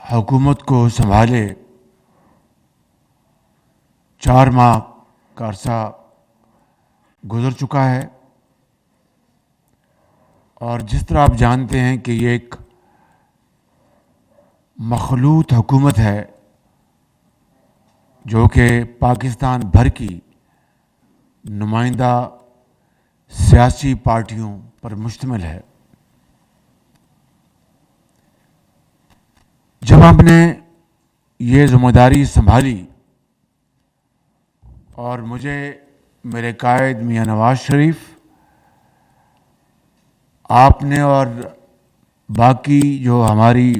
حکومت کو سنبھالے 4 ماہ کا عرصہ گزر چکا ہے، اور جس طرح آپ جانتے ہیں کہ یہ ایک مخلوط حکومت ہے جو کہ پاکستان بھر کی نمائندہ سیاسی پارٹیوں پر مشتمل ہے۔ جب ہم نے یہ ذمہ داری سنبھالی اور مجھے میرے قائد میاں نواز شریف، آپ نے اور باقی جو ہماری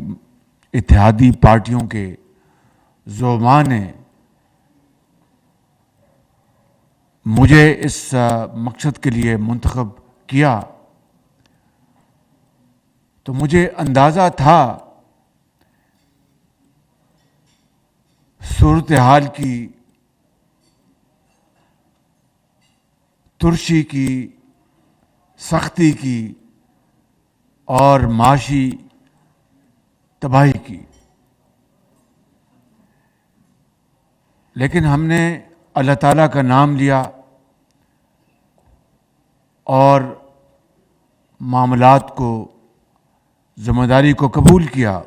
اتحادی پارٹیوں کے زعماء نے مجھے اس مقصد کے لیے منتخب کیا، تو مجھے اندازہ تھا صورتحال کی ترشی کی، سختی کی اور معاشی تباہی کی، لیکن ہم نے اللہ تعالیٰ کا نام لیا اور معاملات کو، ذمہ داری کو قبول کیا۔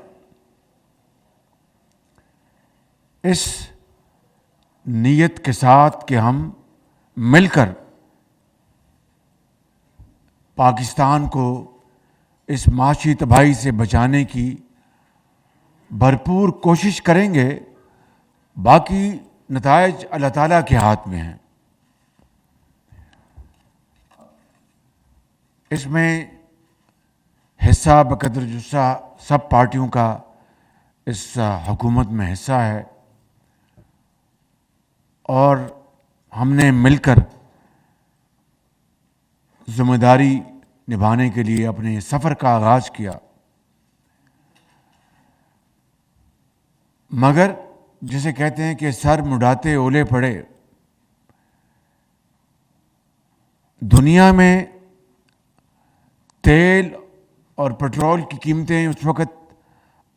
اس نیت کے ساتھ کہ ہم مل کر پاکستان کو اس معاشی تباہی سے بچانے کی بھرپور کوشش کریں گے، باقی نتائج اللہ تعالیٰ کے ہاتھ میں ہیں۔ اس میں حصہ بقدر جسہ سب پارٹیوں کا اس حکومت میں حصہ ہے، اور ہم نے مل کر ذمہ داری نبھانے کے لیے اپنے سفر کا آغاز کیا۔ مگر جسے کہتے ہیں کہ سر مڈاتے اولے پڑے، دنیا میں تیل اور پٹرول کی قیمتیں اس وقت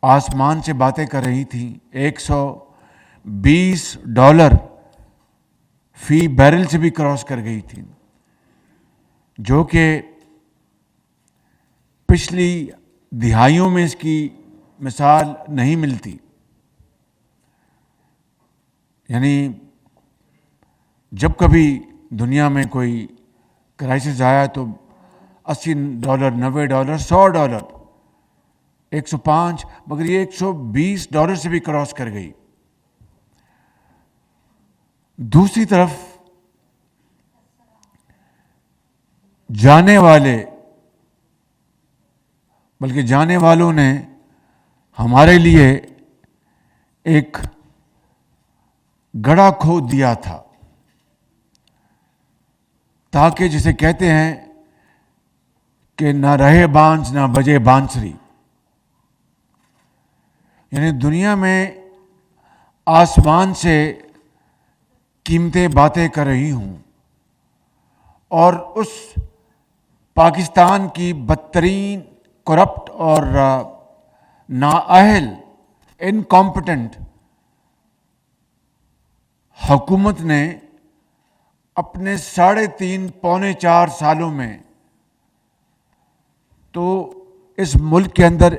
آسمان سے باتیں کر رہی تھیں، $120 فی بیرل سے بھی کراس کر گئی تھی، جو کہ پچھلی دہائیوں میں اس کی مثال نہیں ملتی۔ یعنی جب کبھی دنیا میں کوئی کرائسس آیا تو $80، $90، $100، 105، مگر یہ $120 سے بھی کراس کر گئی۔ دوسری طرف جانے والوں نے ہمارے لیے ایک گڑھا کھود دیا تھا، تاکہ جسے کہتے ہیں کہ نہ رہے بانس نہ بجے بانسری، یعنی دنیا میں آسمان سے قیمتیں باتیں کر رہی ہوں، اور اس پاکستان کی بدترین کرپٹ اور نااہل انکمپٹنٹ حکومت نے اپنے 3.5 پونے 4 سالوں میں تو اس ملک کے اندر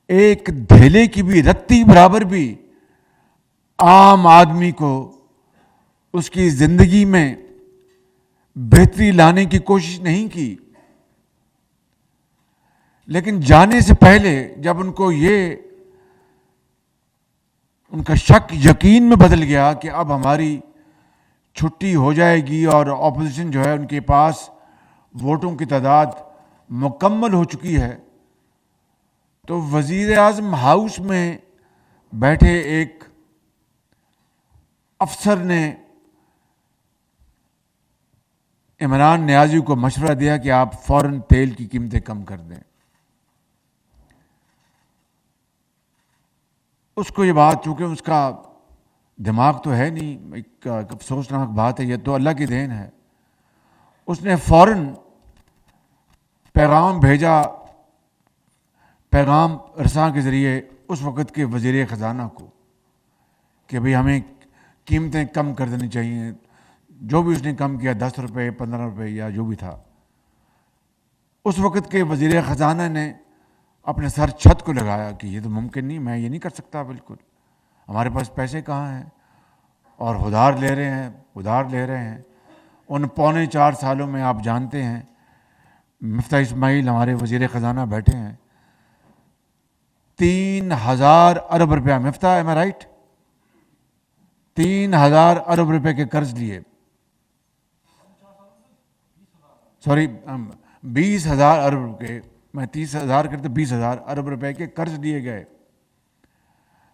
ایک دھیلے کی بھی رتی برابر بھی عام آدمی کو اس کی زندگی میں بہتری لانے کی کوشش نہیں کی۔ لیکن جانے سے پہلے جب ان کو ان کا شک یقین میں بدل گیا کہ اب ہماری چھٹی ہو جائے گی اور اپوزیشن جو ہے ان کے پاس ووٹوں کی تعداد مکمل ہو چکی ہے، تو وزیر اعظم ہاؤس میں بیٹھے ایک افسر نے عمران نیازی کو مشورہ دیا کہ آپ فوراً تیل کی قیمتیں کم کر دیں۔ اس کو یہ بات، چونکہ اس کا دماغ تو ہے نہیں، ایک افسوسناک بات ہے، یہ تو اللہ کی دین ہے، اس نے فوراً پیغام بھیجا، پیغام رساں کے ذریعے اس وقت کے وزیر خزانہ کو کہ بھئی ہمیں قیمتیں کم کر دینی چاہیے. جو بھی اس نے کم کیا 10 روپے 15 روپے یا جو بھی تھا, اس وقت کے وزیر خزانہ نے اپنے سر چھت کو لگایا کہ یہ تو ممکن نہیں, میں یہ نہیں کر سکتا, بالکل ہمارے پاس پیسے کہاں ہیں, اور ادھار لے رہے ہیں. ان 3.25 سالوں میں آپ جانتے ہیں مفتاح اسماعیل ہمارے وزیر خزانہ بیٹھے ہیں, 3,000 ارب روپیہ, مفتاح ایم آئی رائٹ, 3,000 ارب روپے کے قرض لیے, سوری 20,000 ارب روپے, میں 30,000 کرتے 20,000 ارب روپے کے قرض لیے گئے,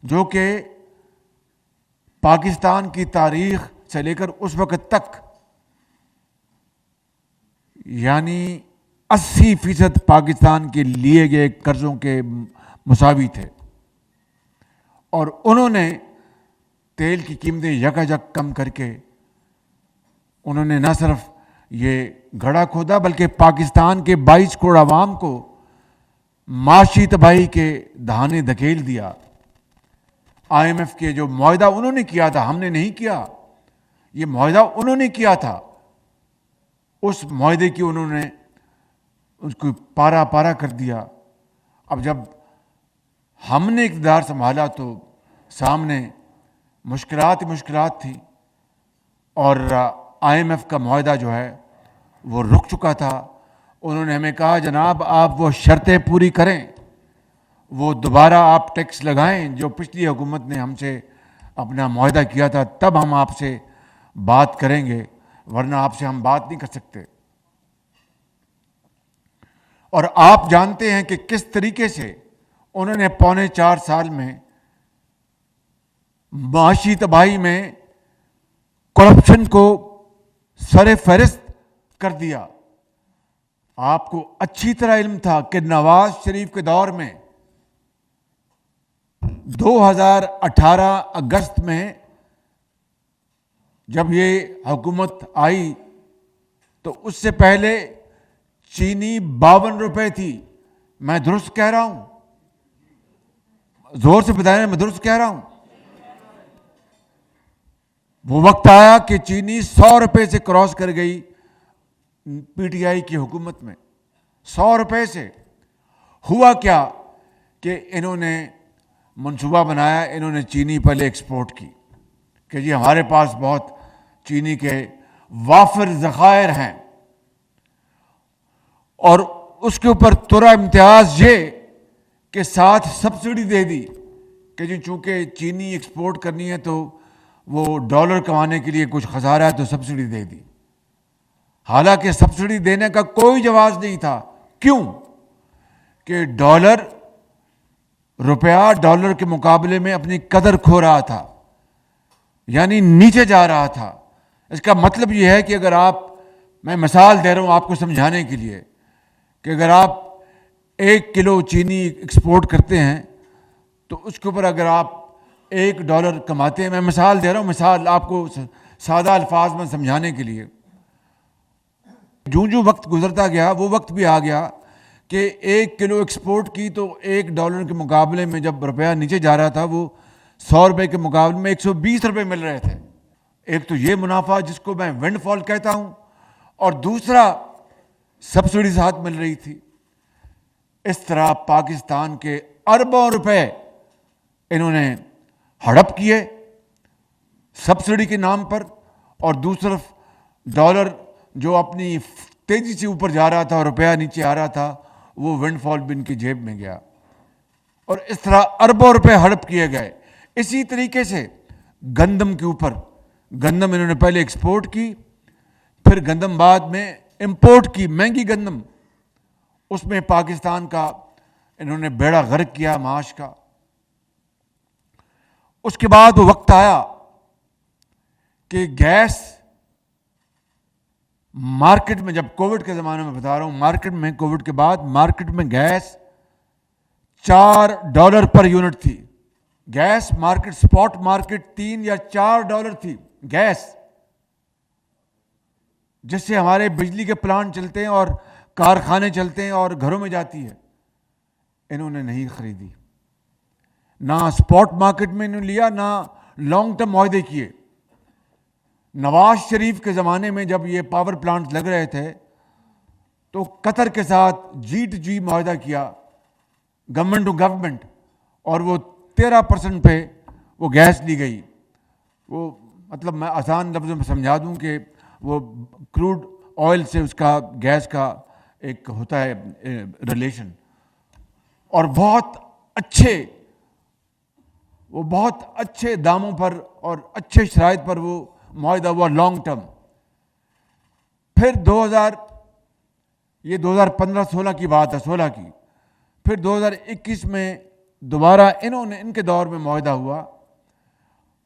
جو کہ پاکستان کی تاریخ سے لے کر اس وقت تک یعنی 80% پاکستان کے لیے گئے قرضوں کے مساوی تھے. اور انہوں نے تیل کی قیمتیں یکایک کم کر کے انہوں نے نہ صرف یہ گڑھا کھودا بلکہ پاکستان کے 22 کروڑ عوام کو معاشی تباہی کے دہانے دھکیل دیا. آئی ایم ایف کے جو معاہدہ انہوں نے کیا تھا, ہم نے نہیں کیا, یہ معاہدہ انہوں نے کیا تھا, اس معاہدے کی انہوں نے اس کو پارا پارا کر دیا. اب جب ہم نے اقتدار سنبھالا تو سامنے مشکلات تھی, اور آئی ایم ایف کا معاہدہ جو ہے وہ رک چکا تھا. انہوں نے ہمیں کہا جناب آپ وہ شرطیں پوری کریں, وہ دوبارہ آپ ٹیکس لگائیں جو پچھلی حکومت نے ہم سے اپنا معاہدہ کیا تھا, تب ہم آپ سے بات کریں گے, ورنہ آپ سے ہم بات نہیں کر سکتے. اور آپ جانتے ہیں کہ کس طریقے سے انہوں نے 3.25 سال میں معاشی تباہی میں کرپشن کو سر فہرست کر دیا. آپ کو اچھی طرح علم تھا کہ نواز شریف کے دور میں 2018 اگست میں جب یہ حکومت آئی تو اس سے پہلے چینی 52 روپے تھی. میں درست کہہ رہا ہوں؟ زور سے بتائیں, میں درست کہہ رہا ہوں؟ وہ وقت آیا کہ چینی 100 روپے سے کراس کر گئی پی ٹی آئی کی حکومت میں, 100 روپے سے. ہوا کیا کہ انہوں نے منصوبہ بنایا, انہوں نے چینی پہلے ایکسپورٹ کی کہ جی ہمارے پاس بہت چینی کے وافر ذخائر ہیں, اور اس کے اوپر ترا امتیاز یہ کہ ساتھ سبسڈی دے دی کہ جی چونکہ چینی ایکسپورٹ کرنی ہے تو وہ ڈالر کمانے کے لیے کچھ خسارہ ہے تو سبسڈی دے دی. حالانکہ سبسڈی دینے کا کوئی جواز نہیں تھا. کیوں؟ کہ روپیہ ڈالر کے مقابلے میں اپنی قدر کھو رہا تھا, یعنی نیچے جا رہا تھا. اس کا مطلب یہ ہے کہ اگر میں مثال دے رہا ہوں آپ کو سمجھانے کے لیے, کہ اگر آپ 1 کلو چینی ایکسپورٹ کرتے ہیں تو اس کے اوپر اگر آپ $1 کماتے ہیں, میں مثال دے رہا ہوں, مثال آپ کو سادہ الفاظ میں سمجھانے کے لیے. جو وقت گزرتا گیا وہ وقت بھی آ گیا کہ 1 کلو ایکسپورٹ کی تو $1 کے مقابلے میں جب روپیہ نیچے جا رہا تھا وہ 100 روپے کے مقابلے میں 120 روپے مل رہے تھے. ایک تو یہ منافع جس کو میں ونڈ فال کہتا ہوں, اور دوسرا سبسڈی ساتھ مل رہی تھی. اس طرح پاکستان کے اربوں روپے انہوں نے ہڑپ کیے سبسڈی کے نام پر, اور دوسرا ڈالر جو اپنی تیزی سے اوپر جا رہا تھا اور روپیہ نیچے آ رہا تھا وہ ونڈ فال بھی ان کی جیب میں گیا, اور اس طرح اربوں روپے ہڑپ کیے گئے. اسی طریقے سے گندم کے اوپر, گندم انہوں نے پہلے ایکسپورٹ کی, پھر گندم بعد میں امپورٹ کی, مہنگی گندم, اس میں پاکستان کا انہوں نے بیڑا غرق کیا معاش کا. اس کے بعد وہ وقت آیا کہ گیس مارکیٹ میں, جب کووڈ کے زمانے میں بتا رہا ہوں, مارکیٹ میں کووڈ کے بعد مارکیٹ میں گیس $4 پر یونٹ تھی. گیس مارکیٹ, سپاٹ مارکیٹ $3 یا $4 تھی گیس, جس سے ہمارے بجلی کے پلانٹ چلتے ہیں اور کارخانے چلتے ہیں اور گھروں میں جاتی ہے. انہوں نے نہیں خریدی. نہ اسپاٹ مارکیٹ میں انہوں نے لیا، نہ لانگ ٹرم معاہدے کیے. نواز شریف کے زمانے میں جب یہ پاور پلانٹ لگ رہے تھے تو قطر کے ساتھ G2G معاہدہ کیا، گورنمنٹ ٹو گورنمنٹ، اور وہ 13% پہ وہ گیس لی گئی. وہ مطلب میں آسان لفظوں میں سمجھا دوں کہ وہ کروڈ آئل سے اس کا گیس کا ایک ہوتا ہے ریلیشن، اور بہت اچھے داموں پر اور اچھے شرائط پر وہ معاہدہ ہوا لانگ ٹرم. پھر 2015-16 کی بات ہے، 16 کی. پھر 2021 میں دوبارہ ان کے دور میں معاہدہ ہوا.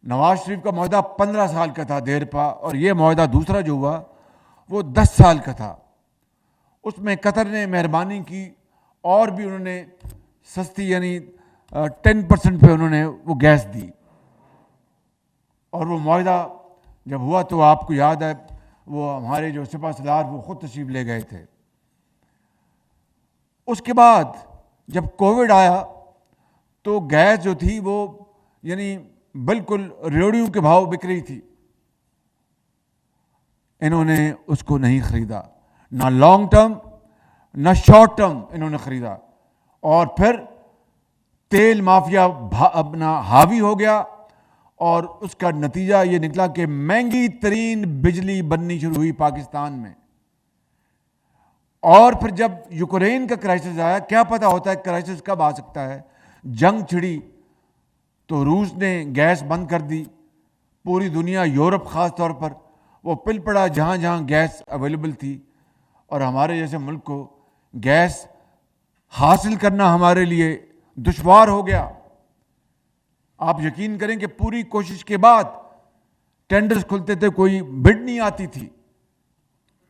نواز شریف کا معاہدہ 15 سال کا تھا دیرپا، اور یہ معاہدہ دوسرا جو ہوا وہ 10 سال کا تھا. اس میں قطر نے مہربانی کی اور بھی انہوں نے سستی یعنی 10% پہ انہوں نے وہ گیس دی. اور وہ معاہدہ جب ہوا تو آپ کو یاد ہے وہ ہمارے جو سپاہ سالار وہ خود تشریف لے گئے تھے. اس کے بعد جب کووڈ آیا تو گیس جو تھی وہ یعنی بالکل ریوڑیوں کے بھاؤ بک رہی تھی. انہوں نے اس کو نہیں خریدا، نہ لانگ ٹرم نہ شارٹ ٹرم انہوں نے خریدا. اور پھر تیل مافیا اپنا حاوی ہو گیا، اور اس کا نتیجہ یہ نکلا کہ مہنگی ترین بجلی بننی شروع ہوئی پاکستان میں. اور پھر جب یوکرین کا کرائسس آیا، کیا پتہ ہوتا ہے کرائسس کب آ سکتا ہے، جنگ چھڑی تو روس نے گیس بند کر دی. پوری دنیا، یورپ خاص طور پر، وہ پل پڑا جہاں جہاں گیس اویلیبل تھی. اور ہمارے جیسے ملک کو گیس حاصل کرنا ہمارے لیے دشوار ہو گیا. آپ یقین کریں کہ پوری کوشش کے بعد ٹینڈرز کھلتے تھے، کوئی بڈ نہیں آتی تھی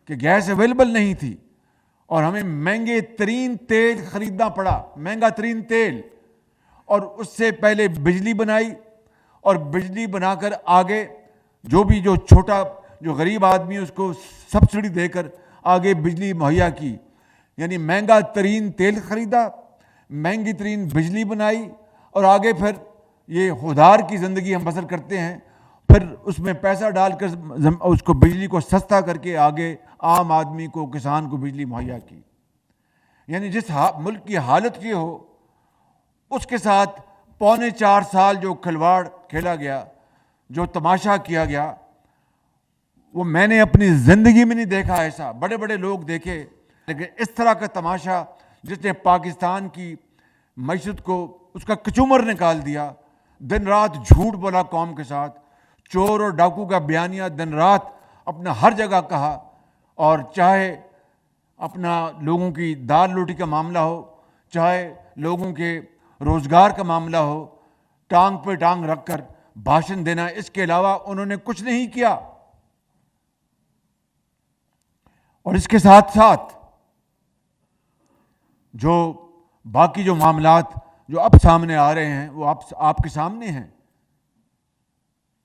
کہ گیس اویلیبل نہیں تھی، اور ہمیں مہنگے ترین تیل خریدنا پڑا، مہنگا ترین تیل. اور اس سے پہلے بجلی بنائی، اور بجلی بنا کر آگے جو چھوٹا جو غریب آدمی اس کو سبسڈی دے کر آگے بجلی مہیا کی. یعنی مہنگا ترین تیل خریدا، مہنگی ترین بجلی بنائی، اور آگے پھر یہ خودار کی زندگی ہم بسر کرتے ہیں. پھر اس میں پیسہ ڈال کر اس کو بجلی کو سستا کر کے آگے عام آدمی کو، کسان کو بجلی مہیا کی. یعنی جس ملک کی حالت یہ ہو، اس کے ساتھ 4.25 سال جو کھلواڑ کھیلا گیا، جو تماشا کیا گیا، وہ میں نے اپنی زندگی میں نہیں دیکھا. ایسا بڑے بڑے لوگ دیکھے، لیکن اس طرح کا تماشا جس نے پاکستان کی معیشت کو اس کا کچومر نکال دیا. دن رات جھوٹ بولا قوم کے ساتھ، چور اور ڈاکو کا بیانیہ دن رات اپنا ہر جگہ کہا. اور چاہے اپنا لوگوں کی دال روٹی کا معاملہ ہو، چاہے لوگوں کے روزگار کا معاملہ ہو، ٹانگ پہ ٹانگ رکھ کر بھاشن دینا، اس کے علاوہ انہوں نے کچھ نہیں کیا. اور اس کے ساتھ ساتھ جو باقی جو معاملات جو اب سامنے آ رہے ہیں وہ آپ کے سامنے ہیں.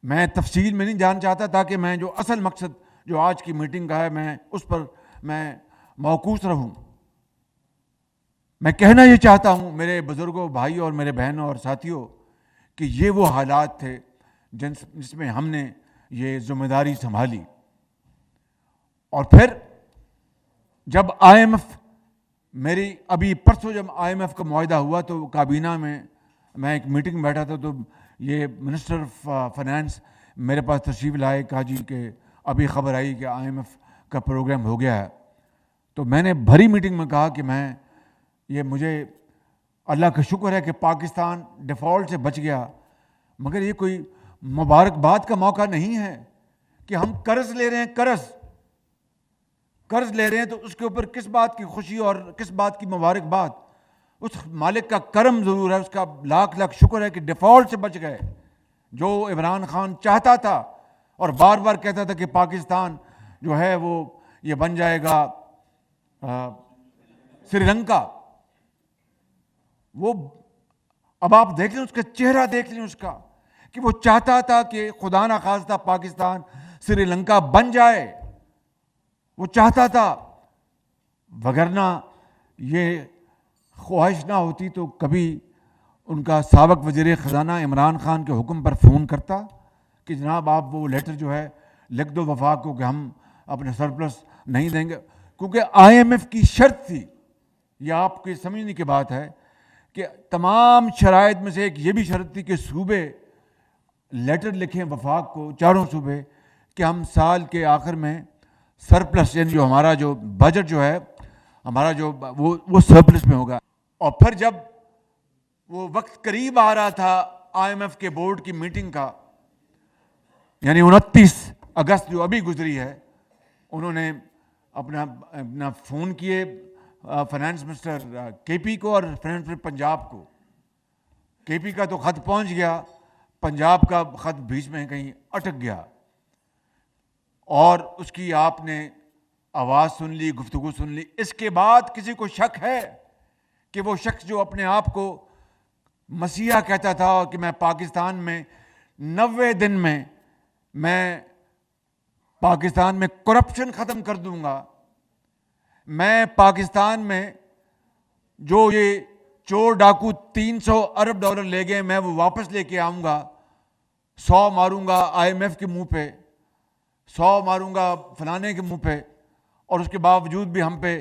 میں تفصیل میں نہیں جانا چاہتا، تاکہ میں جو اصل مقصد جو آج کی میٹنگ کا ہے میں اس پر میں موقوف رہوں. میں کہنا یہ چاہتا ہوں میرے بزرگوں، بھائیوں اور میرے بہنوں اور ساتھیوں، کہ یہ وہ حالات تھے جس میں ہم نے یہ ذمہ داری سنبھالی. اور پھر جب IMF میری ابھی پرسوں جب IMF کا معاہدہ ہوا تو کابینہ میں ایک میٹنگ میں بیٹھا تھا، تو یہ منسٹر فائنانس میرے پاس تشریف لائے، کہا جی کہ ابھی خبر آئی کہ IMF کا پروگرام ہو گیا ہے. تو میں نے بھری میٹنگ میں کہا کہ مجھے اللہ کا شکر ہے کہ پاکستان ڈیفالٹ سے بچ گیا، مگر یہ کوئی مبارکباد کا موقع نہیں ہے کہ ہم قرض لے رہے ہیں. قرض لے رہے ہیں تو اس کے اوپر کس بات کی خوشی اور کس بات کی مبارکباد. اس مالک کا کرم ضرور ہے، اس کا لاکھ لاکھ شکر ہے کہ ڈیفالٹ سے بچ گئے. جو عمران خان چاہتا تھا اور بار بار کہتا تھا کہ پاکستان جو ہے وہ یہ بن جائے گا سری لنکا، وہ اب آپ دیکھ لیں، اس کا چہرہ دیکھ لیں، اس کا کہ وہ چاہتا تھا کہ خدا نہ خواستہ پاکستان سری لنکا بن جائے. وہ چاہتا تھا، وگرنہ یہ خواہش نہ ہوتی تو کبھی ان کا سابق وزیر خزانہ عمران خان کے حکم پر فون کرتا کہ جناب آپ وہ لیٹر جو ہے لکھ دو وفاق کو کہ ہم اپنے سرپلس نہیں دیں گے، کیونکہ آئی ایم ایف کی شرط تھی. یہ آپ کے سمجھنے کی بات ہے کہ تمام شرائط میں سے ایک یہ بھی شرط تھی کہ صوبے لیٹر لکھیں وفاق کو، چاروں صوبے، کہ ہم سال کے آخر میں سرپلس، یعنی جو ہمارا جو بجٹ جو ہے ہمارا جو وہ سرپلس میں ہوگا. اور پھر جب وہ وقت قریب آ رہا تھا آئی ایم ایف کے بورڈ کی میٹنگ کا، یعنی 29 اگست جو ابھی گزری ہے، انہوں نے اپنا فون کیے فائنانس منسٹر کے پی کو اور فائنانس منسٹر پنجاب کو. کے پی کا تو خط پہنچ گیا، پنجاب کا خط بیچ میں کہیں اٹک گیا، اور اس کی آپ نے آواز سن لی، گفتگو سن لی. اس کے بعد کسی کو شک ہے کہ وہ شخص جو اپنے آپ کو مسیحا کہتا تھا کہ میں پاکستان میں 90 دن میں پاکستان میں کرپشن ختم کر دوں گا، میں پاکستان میں جو یہ چور ڈاکو 300 ارب ڈالر لے گئے میں وہ واپس لے کے آؤں گا، 100 ماروں گا آئی ایم ایف کے منہ پہ، 100 ماروں گا فلانے کے منہ پہ، اور اس کے باوجود بھی ہم پہ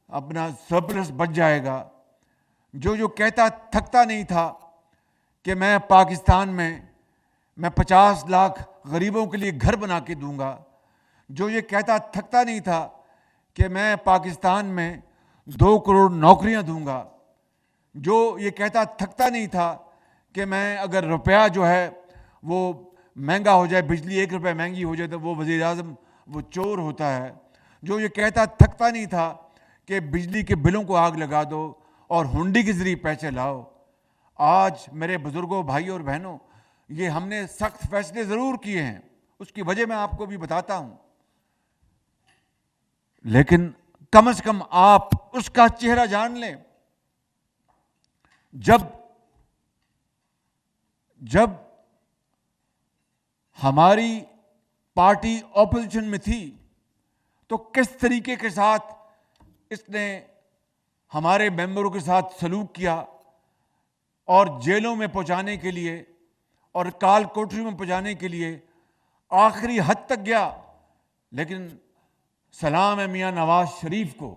اپنا سرپلس بچ جائے گا. جو کہتا تھکتا نہیں تھا کہ میں پاکستان میں 50 لاکھ غریبوں کے لیے گھر بنا کے دوں گا، جو یہ کہتا تھکتا نہیں تھا کہ میں پاکستان میں 2 کروڑ نوکریاں دوں گا، جو یہ کہتا تھکتا نہیں تھا کہ میں اگر روپیہ جو ہے وہ مہنگا ہو جائے، بجلی 1 روپے مہنگی ہو جائے تو وہ وزیر اعظم وہ چور ہوتا ہے، جو یہ کہتا تھکتا نہیں تھا کہ بجلی کے بلوں کو آگ لگا دو اور ہنڈی کے ذریعے پیسے لاؤ. آج میرے بزرگوں، بھائیوں اور بہنوں، یہ ہم نے سخت فیصلے ضرور کیے ہیں، اس کی وجہ میں آپ کو بھی بتاتا ہوں، لیکن کم از کم آپ اس کا چہرہ جان لیں. جب ہماری پارٹی اپوزیشن میں تھی تو کس طریقے کے ساتھ اس نے ہمارے ممبروں کے ساتھ سلوک کیا، اور جیلوں میں پہنچانے کے لیے اور کال کوٹری میں پہنچانے کے لیے آخری حد تک گیا. لیکن سلام ہے میاں نواز شریف کو،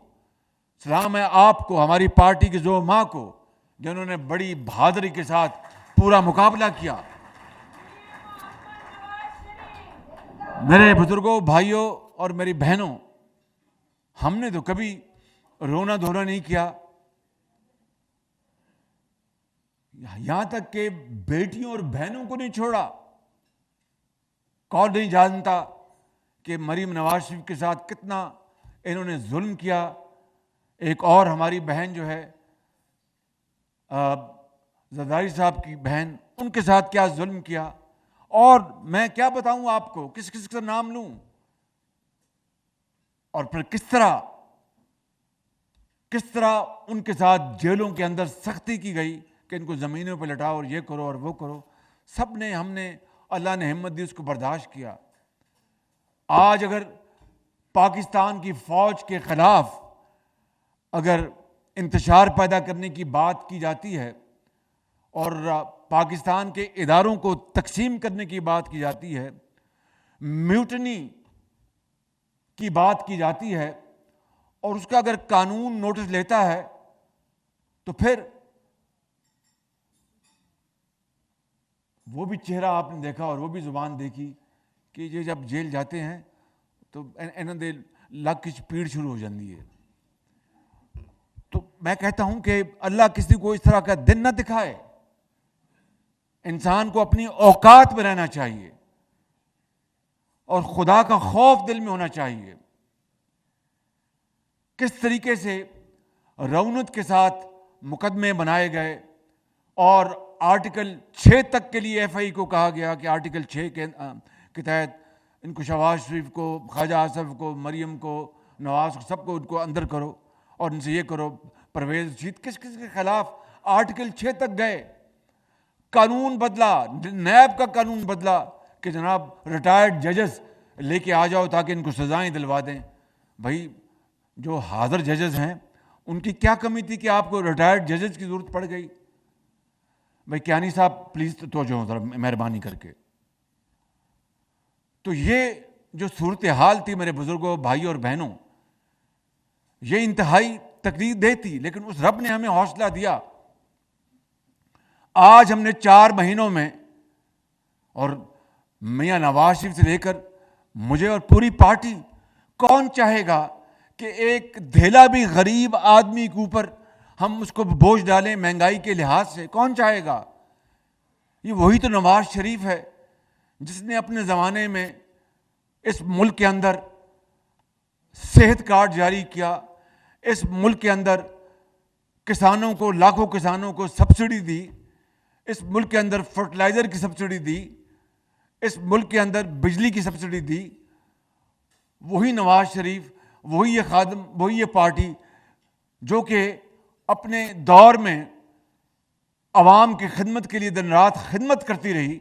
سلام ہے آپ کو، ہماری پارٹی کے زعماء کو، جنہوں نے بڑی بہادری کے ساتھ پورا مقابلہ کیا. میرے بزرگوں، بھائیوں اور میری بہنوں، ہم نے تو کبھی رونا دھونا نہیں کیا، یہاں تک کہ بیٹیوں اور بہنوں کو نہیں چھوڑا. کون نہیں جانتا کہ مریم نواز شریف کے ساتھ کتنا انہوں نے ظلم کیا. ایک اور ہماری بہن جو ہے زرداری صاحب کی بہن، ان کے ساتھ کیا ظلم کیا، اور میں کیا بتاؤں آپ کو، کس کس کا نام لوں، اور پھر کس طرح ان کے ساتھ جیلوں کے اندر سختی کی گئی کہ ان کو زمینوں پہ لٹاؤ اور یہ کرو اور وہ کرو. سب نے، ہم نے، اللہ نے ہمت دی، اس کو برداشت کیا. آج اگر پاکستان کی فوج کے خلاف اگر انتشار پیدا کرنے کی بات کی جاتی ہے اور پاکستان کے اداروں کو تقسیم کرنے کی بات کی جاتی ہے، میوٹنی کی بات کی جاتی ہے، اور اس کا اگر قانون نوٹس لیتا ہے تو پھر وہ بھی چہرہ آپ نے دیکھا اور وہ بھی زبان دیکھی کہ یہ جب جیل جاتے ہیں تو دے لک کی پیڑ شروع ہو جاتی ہے. تو میں کہتا ہوں کہ اللہ کسی کو اس طرح کا دن نہ دکھائے. انسان کو اپنی اوقات میں رہنا چاہیے اور خدا کا خوف دل میں ہونا چاہیے. کس طریقے سے رونت کے ساتھ مقدمے بنائے گئے، اور آرٹیکل 6 تک کے لیے ایف آئی کو کہا گیا کہ آرٹیکل 6 کے تحت ان کو شہباز شریف کو، خواجہ آصف کو، مریم کو، نواز کو، سب کو ان کو اندر کرو اور ان سے یہ کرو. پرویز رشید کس کے خلاف آرٹیکل 6 تک گئے. قانون بدلا، نیب کا قانون بدلا کہ جناب ریٹائرڈ ججز لے کے آ جاؤ تاکہ ان کو سزائیں دلوا دیں. بھائی جو حاضر ججز ہیں ان کی کیا کمی تھی کہ آپ کو ریٹائرڈ ججز کی ضرورت پڑ گئی؟ بھائی کیانی صاحب پلیز توجہ ہو ذرا مہربانی کر کے. تو یہ جو صورتحال تھی میرے بزرگوں، بھائیوں اور بہنوں، یہ انتہائی تکلیف دہ تھی، لیکن اس رب نے ہمیں حوصلہ دیا. آج ہم نے 4 مہینوں میں، اور میاں نواز شریف سے لے کر مجھے اور پوری پارٹی، کون چاہے گا کہ ایک دھیلا بھی غریب آدمی کے اوپر ہم اس کو بوجھ ڈالیں مہنگائی کے لحاظ سے؟ کون چاہے گا؟ یہ وہی تو نواز شریف ہے جس نے اپنے زمانے میں اس ملک کے اندر صحت کارڈ جاری کیا، اس ملک کے اندر کسانوں کو، لاکھوں کسانوں کو سبسڈی دی، اس ملک کے اندر فرٹیلائزر کی سبسڈی دی، اس ملک کے اندر بجلی کی سبسڈی دی. وہی نواز شریف، وہی یہ خادم، وہی یہ پارٹی جو کہ اپنے دور میں عوام کی خدمت کے لیے دن رات خدمت کرتی رہی.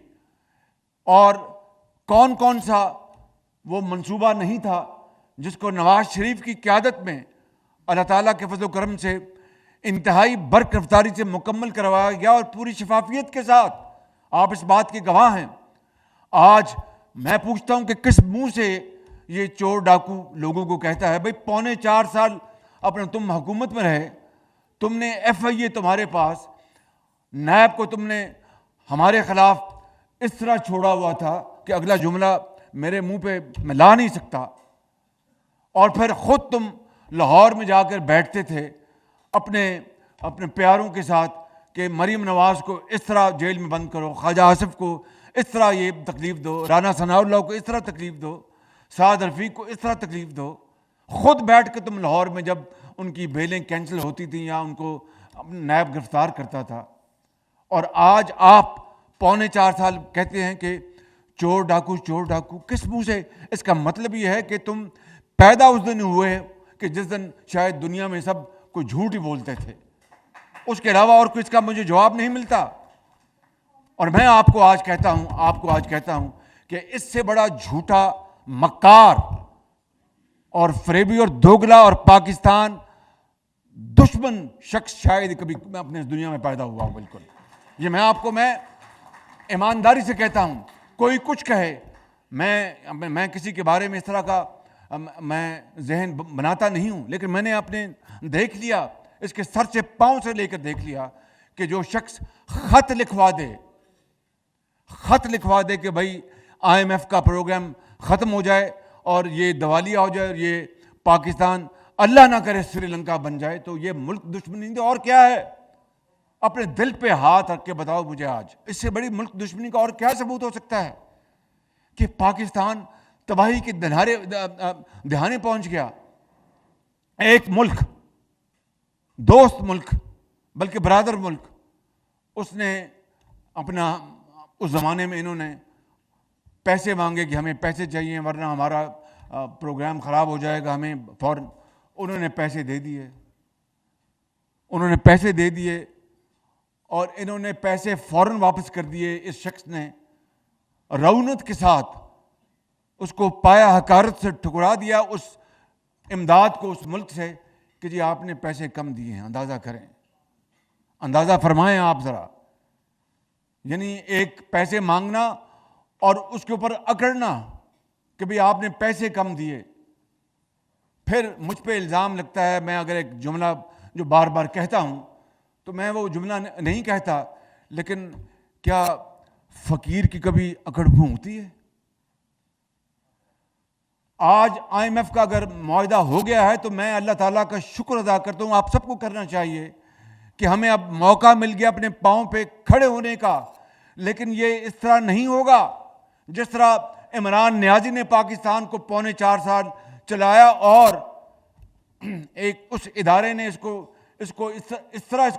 اور کون کون سا وہ منصوبہ نہیں تھا جس کو نواز شریف کی قیادت میں اللہ تعالیٰ کے فضل و کرم سے انتہائی برق رفتاری سے مکمل کروایا گیا، اور پوری شفافیت کے ساتھ. آپ اس بات کے گواہ ہیں. آج میں پوچھتا ہوں کہ کس منہ سے یہ چور ڈاکو لوگوں کو کہتا ہے؟ بھئی 4.25 سال اپنے تم حکومت میں رہے، تم نے FIA تمہارے پاس، نیب کو تم نے ہمارے خلاف اس طرح چھوڑا ہوا تھا کہ اگلا جملہ میرے منہ پہ میں لا نہیں سکتا. اور پھر خود تم لاہور میں جا کر بیٹھتے تھے اپنے پیاروں کے ساتھ کہ مریم نواز کو اس طرح جیل میں بند کرو، خواجہ آصف کو اس طرح یہ تکلیف دو، رانا ثناء اللہ کو اس طرح تکلیف دو، سعد رفیق کو اس طرح تکلیف دو. خود بیٹھ کے تم لاہور میں جب ان کی بیلیں کینسل ہوتی تھیں یا ان کو نیب گرفتار کرتا تھا. اور آج آپ 4.25 سال کہتے ہیں کہ چور ڈاکو چور ڈاکو. کس منہ سے؟ اس کا مطلب یہ ہے کہ تم پیدا اس دن ہوئے کہ جس دن شاید دنیا میں سب کوئی جھوٹ ہی بولتے تھے. اس کے علاوہ اور کوئی اس کا مجھے جواب نہیں ملتا. اور میں آپ کو آج کہتا ہوں کہ اس سے بڑا جھوٹا، مکار اور فریبی اور دوگلا اور پاکستان دشمن شخص شاید کبھی اپنے دنیا میں پیدا ہوا ہو. بالکل یہ میں ایمانداری سے کہتا ہوں. کوئی کچھ کہے، میں کسی کے بارے میں اس طرح کا میں ذہن بناتا نہیں ہوں، لیکن میں نے اپنے دیکھ لیا، اس کے سر سے پاؤں سے لے کر دیکھ لیا کہ جو شخص خط لکھوا دے کہ بھائی IMF کا پروگرام ختم ہو جائے اور یہ دیوالیہ ہو جائے اور یہ پاکستان اللہ نہ کرے سری لنکا بن جائے، تو یہ ملک دشمنی ہے. اور کیا ہے؟ اپنے دل پہ ہاتھ رکھ کے بتاؤ مجھے آج اس سے بڑی ملک دشمنی کا اور کیا ثبوت ہو سکتا ہے کہ پاکستان تباہی کے دہانے پہنچ گیا. ایک ملک، دوست ملک، بلکہ برادر ملک، اس نے اپنا، اس زمانے میں انہوں نے پیسے مانگے کہ ہمیں پیسے چاہیے ورنہ ہمارا پروگرام خراب ہو جائے گا، ہمیں فوراً انہوں نے پیسے دے دیے اور انہوں نے پیسے فوراً واپس کر دیے. اس شخص نے رونت کے ساتھ اس کو پایا حقارت سے ٹھکرا دیا اس امداد کو اس ملک سے کہ جی آپ نے پیسے کم دیے ہیں. اندازہ کریں، اندازہ فرمائیں آپ ذرا. یعنی ایک پیسے مانگنا اور اس کے اوپر اکڑنا کہ بھئی آپ نے پیسے کم دیے. پھر مجھ پہ الزام لگتا ہے، میں اگر ایک جملہ جو بار بار کہتا ہوں تو میں وہ جملہ نہیں کہتا، لیکن کیا فقیر کی کبھی اکڑ بھونگتی ہے؟ آج IMF کا اگر معاہدہ ہو گیا ہے تو میں اللہ تعالیٰ کا شکر ادا کرتا ہوں. آپ سب کو کرنا چاہیے کہ ہمیں اب موقع مل گیا اپنے پاؤں پہ کھڑے ہونے کا. لیکن یہ اس طرح نہیں ہوگا جس طرح عمران نیازی نے پاکستان کو 4.25 سال چلایا اور ایک اس ادارے نے اس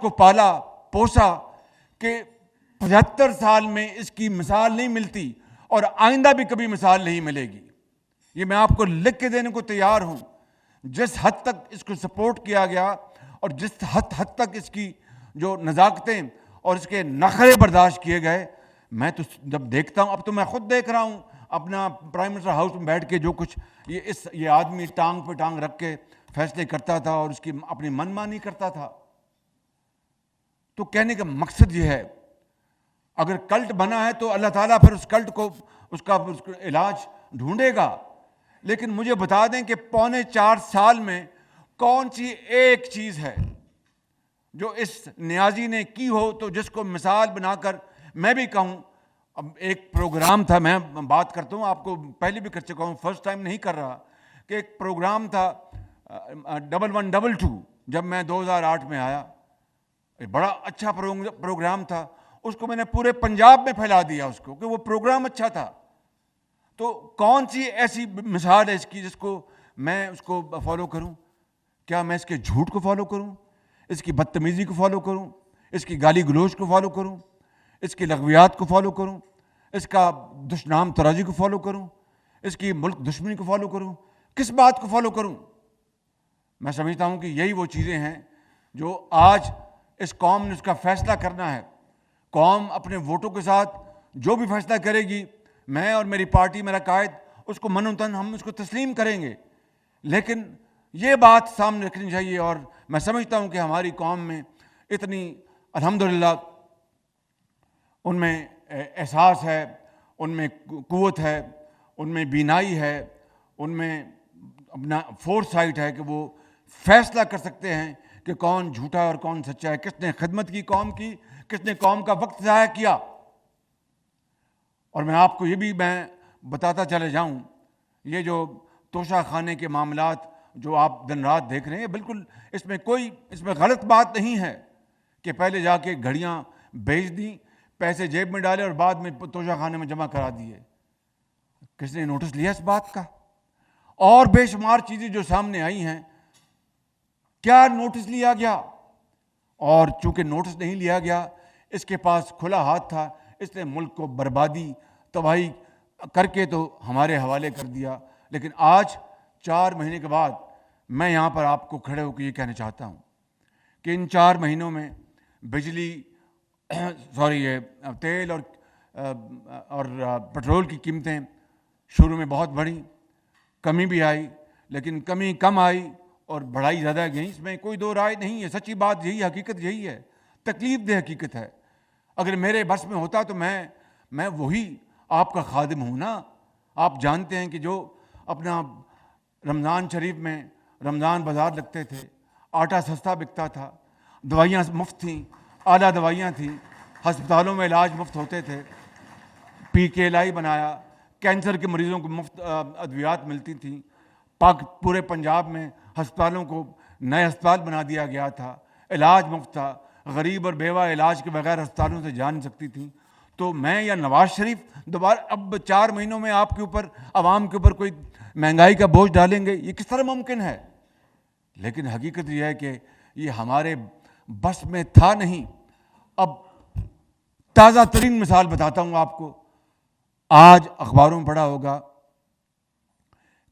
کو پالا پوسا کہ 75 سال میں اس کی مثال نہیں ملتی اور آئندہ بھی کبھی مثال نہیں ملے گی. یہ میں آپ کو لکھ کے دینے کو تیار ہوں. جس حد تک اس کو سپورٹ کیا گیا اور جس حد تک اس کی جو نزاکتیں اور اس کے نخرے برداشت کیے گئے، میں تو جب دیکھتا ہوں، اب تو میں خود دیکھ رہا ہوں اپنا پرائم منسٹر ہاؤس میں بیٹھ کے جو کچھ یہ آدمی ٹانگ پہ ٹانگ رکھ کے فیصلے کرتا تھا اور اس کی اپنی من مانی کرتا تھا. تو کہنے کا مقصد یہ ہے اگر کلٹ بنا ہے تو اللہ تعالیٰ پھر اس کلٹ کو اس کا علاج ڈھونڈے گا. لیکن مجھے بتا دیں کہ 4.25 سال میں کون سی ایک چیز ہے جو اس نیازی نے کی ہو تو جس کو مثال بنا کر میں بھی کہوں. اب ایک پروگرام تھا, میں بات کرتا ہوں, آپ کو پہلے بھی کر چکا ہوں, فرسٹ ٹائم نہیں کر رہا, کہ ایک پروگرام تھا 1122 جب میں 2008 میں آیا. بڑا اچھا پروگرام تھا, اس کو میں نے پورے پنجاب میں پھیلا دیا اس کو, کہ وہ پروگرام اچھا تھا. تو کون سی ایسی مثال ہے اس کی جس کو میں اس کو فالو کروں؟ کیا میں اس کے جھوٹ کو فالو کروں, اس کی بدتمیزی کو فالو کروں, اس کی گالی گلوچ کو فالو کروں, اس کی لغویات کو فالو کروں, اس کا دشنام ترازی کو فالو کروں, اس کی ملک دشمنی کو فالو کروں؟ کس بات کو فالو کروں؟ میں سمجھتا ہوں کہ یہی وہ چیزیں ہیں جو آج اس قوم نے اس کا فیصلہ کرنا ہے. قوم اپنے ووٹوں کے ساتھ جو بھی فیصلہ کرے گی, میں اور میری پارٹی, میرا قائد, اس کو من و تن ہم اس کو تسلیم کریں گے. لیکن یہ بات سامنے رکھنی چاہیے, اور میں سمجھتا ہوں کہ ہماری قوم میں اتنی الحمدللہ ان میں احساس ہے, ان میں قوت ہے, ان میں بینائی ہے, ان میں اپنا فورس سائٹ ہے کہ وہ فیصلہ کر سکتے ہیں کہ کون جھوٹا اور کون سچا ہے, کس نے خدمت کی قوم کی, کس نے قوم کا وقت ضائع کیا. اور میں آپ کو یہ بھی میں بتاتا چلے جاؤں, یہ جو توشہ خانے کے معاملات جو آپ دن رات دیکھ رہے ہیں, بالکل اس میں غلط بات نہیں ہے کہ پہلے جا کے گھڑیاں بیچ دیں, پیسے جیب میں ڈالے اور بعد میں توشہ خانے میں جمع کرا دیے. کس نے نوٹس لیا اس بات کا؟ اور بے شمار چیزیں جو سامنے آئی ہیں, کیا نوٹس لیا گیا؟ اور چونکہ نوٹس نہیں لیا گیا, اس کے پاس کھلا ہاتھ تھا, اس نے ملک کو بربادی تباہی کر کے تو ہمارے حوالے کر دیا. لیکن آج 4 مہینے کے بعد میں یہاں پر آپ کو کھڑے ہو کے یہ کہنا چاہتا ہوں کہ ان 4 مہینوں میں بجلی تیل اور پٹرول کی قیمتیں شروع میں بہت بڑھیں, کمی بھی آئی, لیکن کمی کم آئی اور بڑھائی زیادہ گئی, اس میں کوئی دو رائے نہیں ہے. سچی بات یہی, حقیقت یہی ہے, تکلیف دہ حقیقت ہے. اگر میرے بس میں ہوتا تو میں وہی آپ کا خادم ہوں نا. آپ جانتے ہیں کہ جو اپنا رمضان شریف میں رمضان بازار لگتے تھے, آٹا سستا بکتا تھا, دوائیاں مفت تھیں, اعلیٰ دوائیاں تھیں, ہسپتالوں میں علاج مفت ہوتے تھے, PKLI بنایا, کینسر کے مریضوں کو مفت ادویات ملتی تھیں, پورے پنجاب میں ہسپتالوں کو نئے ہسپتال بنا دیا گیا تھا, علاج مفت تھا, غریب اور بیوہ علاج کے بغیر ہسپتالوں سے جا نہیں سکتی تھیں. تو میں یا نواز شریف دوبارہ اب 4 مہینوں میں آپ کے اوپر, عوام کے اوپر کوئی مہنگائی کا بوجھ ڈالیں گے؟ یہ کس طرح ممکن ہے؟ لیکن حقیقت یہ ہے کہ یہ ہمارے بس میں تھا نہیں. اب تازہ ترین مثال بتاتا ہوں آپ کو. آج اخباروں میں پڑھا ہوگا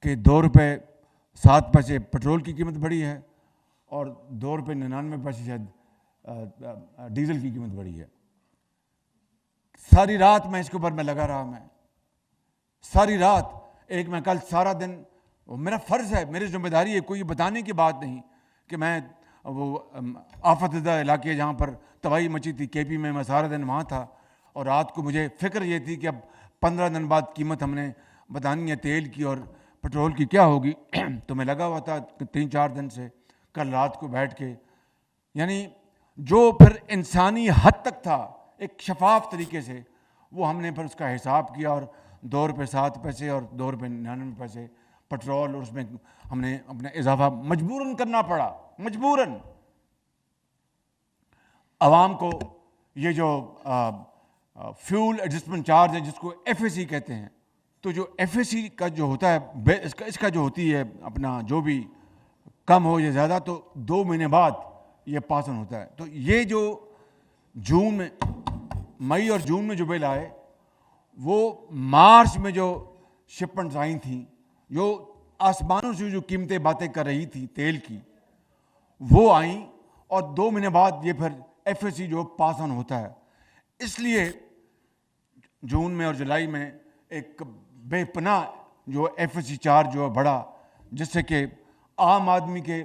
کہ 2 روپے 7 پیسے پٹرول کی قیمت بڑھی ہے اور 2 روپے 99 پیسے شاید ڈیزل کی قیمت بڑھی ہے. ساری رات میں اس کے اوپر میں لگا رہا, میں ساری رات, میں کل سارا دن, میرا فرض ہے, میری ذمہ داری ہے, کوئی بتانے کی بات نہیں کہ میں وہ آفت زدہ علاقے جہاں پر تباہی مچی تھی KP میں سارا دن وہاں تھا, اور رات کو مجھے فکر یہ تھی کہ اب 15 دن بعد قیمت ہم نے بتانی ہے تیل کی اور پٹرول کی کیا ہوگی. تو میں لگا ہوا تھا 3-4 دن سے, کل رات کو بیٹھ کے, یعنی جو پھر انسانی حد تک تھا ایک شفاف طریقے سے, وہ ہم نے پھر اس کا حساب کیا, اور 2 روپے 7 پیسے اور 2 روپے 99 پیسے پٹرول, اور اس میں ہم نے اپنا اضافہ مجبوراً کرنا پڑا, مجبوراً. عوام کو یہ جو فیول ایڈجسٹمنٹ چارج ہے جس کو FAC کہتے ہیں, تو جو FAC کا جو ہوتا ہے, اس کا جو ہوتی ہے اپنا جو بھی کم ہو یا زیادہ, تو 2 مہینے بعد یہ پاس آن ہوتا ہے. تو یہ جو جون میں, مئی اور جون میں جو بل آئے, وہ مارچ میں جو شپمنٹس آئی تھیں, جو آسمانوں سے جو قیمتیں باتیں کر رہی تھی تیل کی, وہ آئیں, اور 2 مہینے بعد یہ پھر FAC جو پاس آن ہوتا ہے. اس لیے جون میں اور جولائی میں ایک بے پناہ جو FAC چارج جو بڑھا, جس سے کہ عام آدمی کے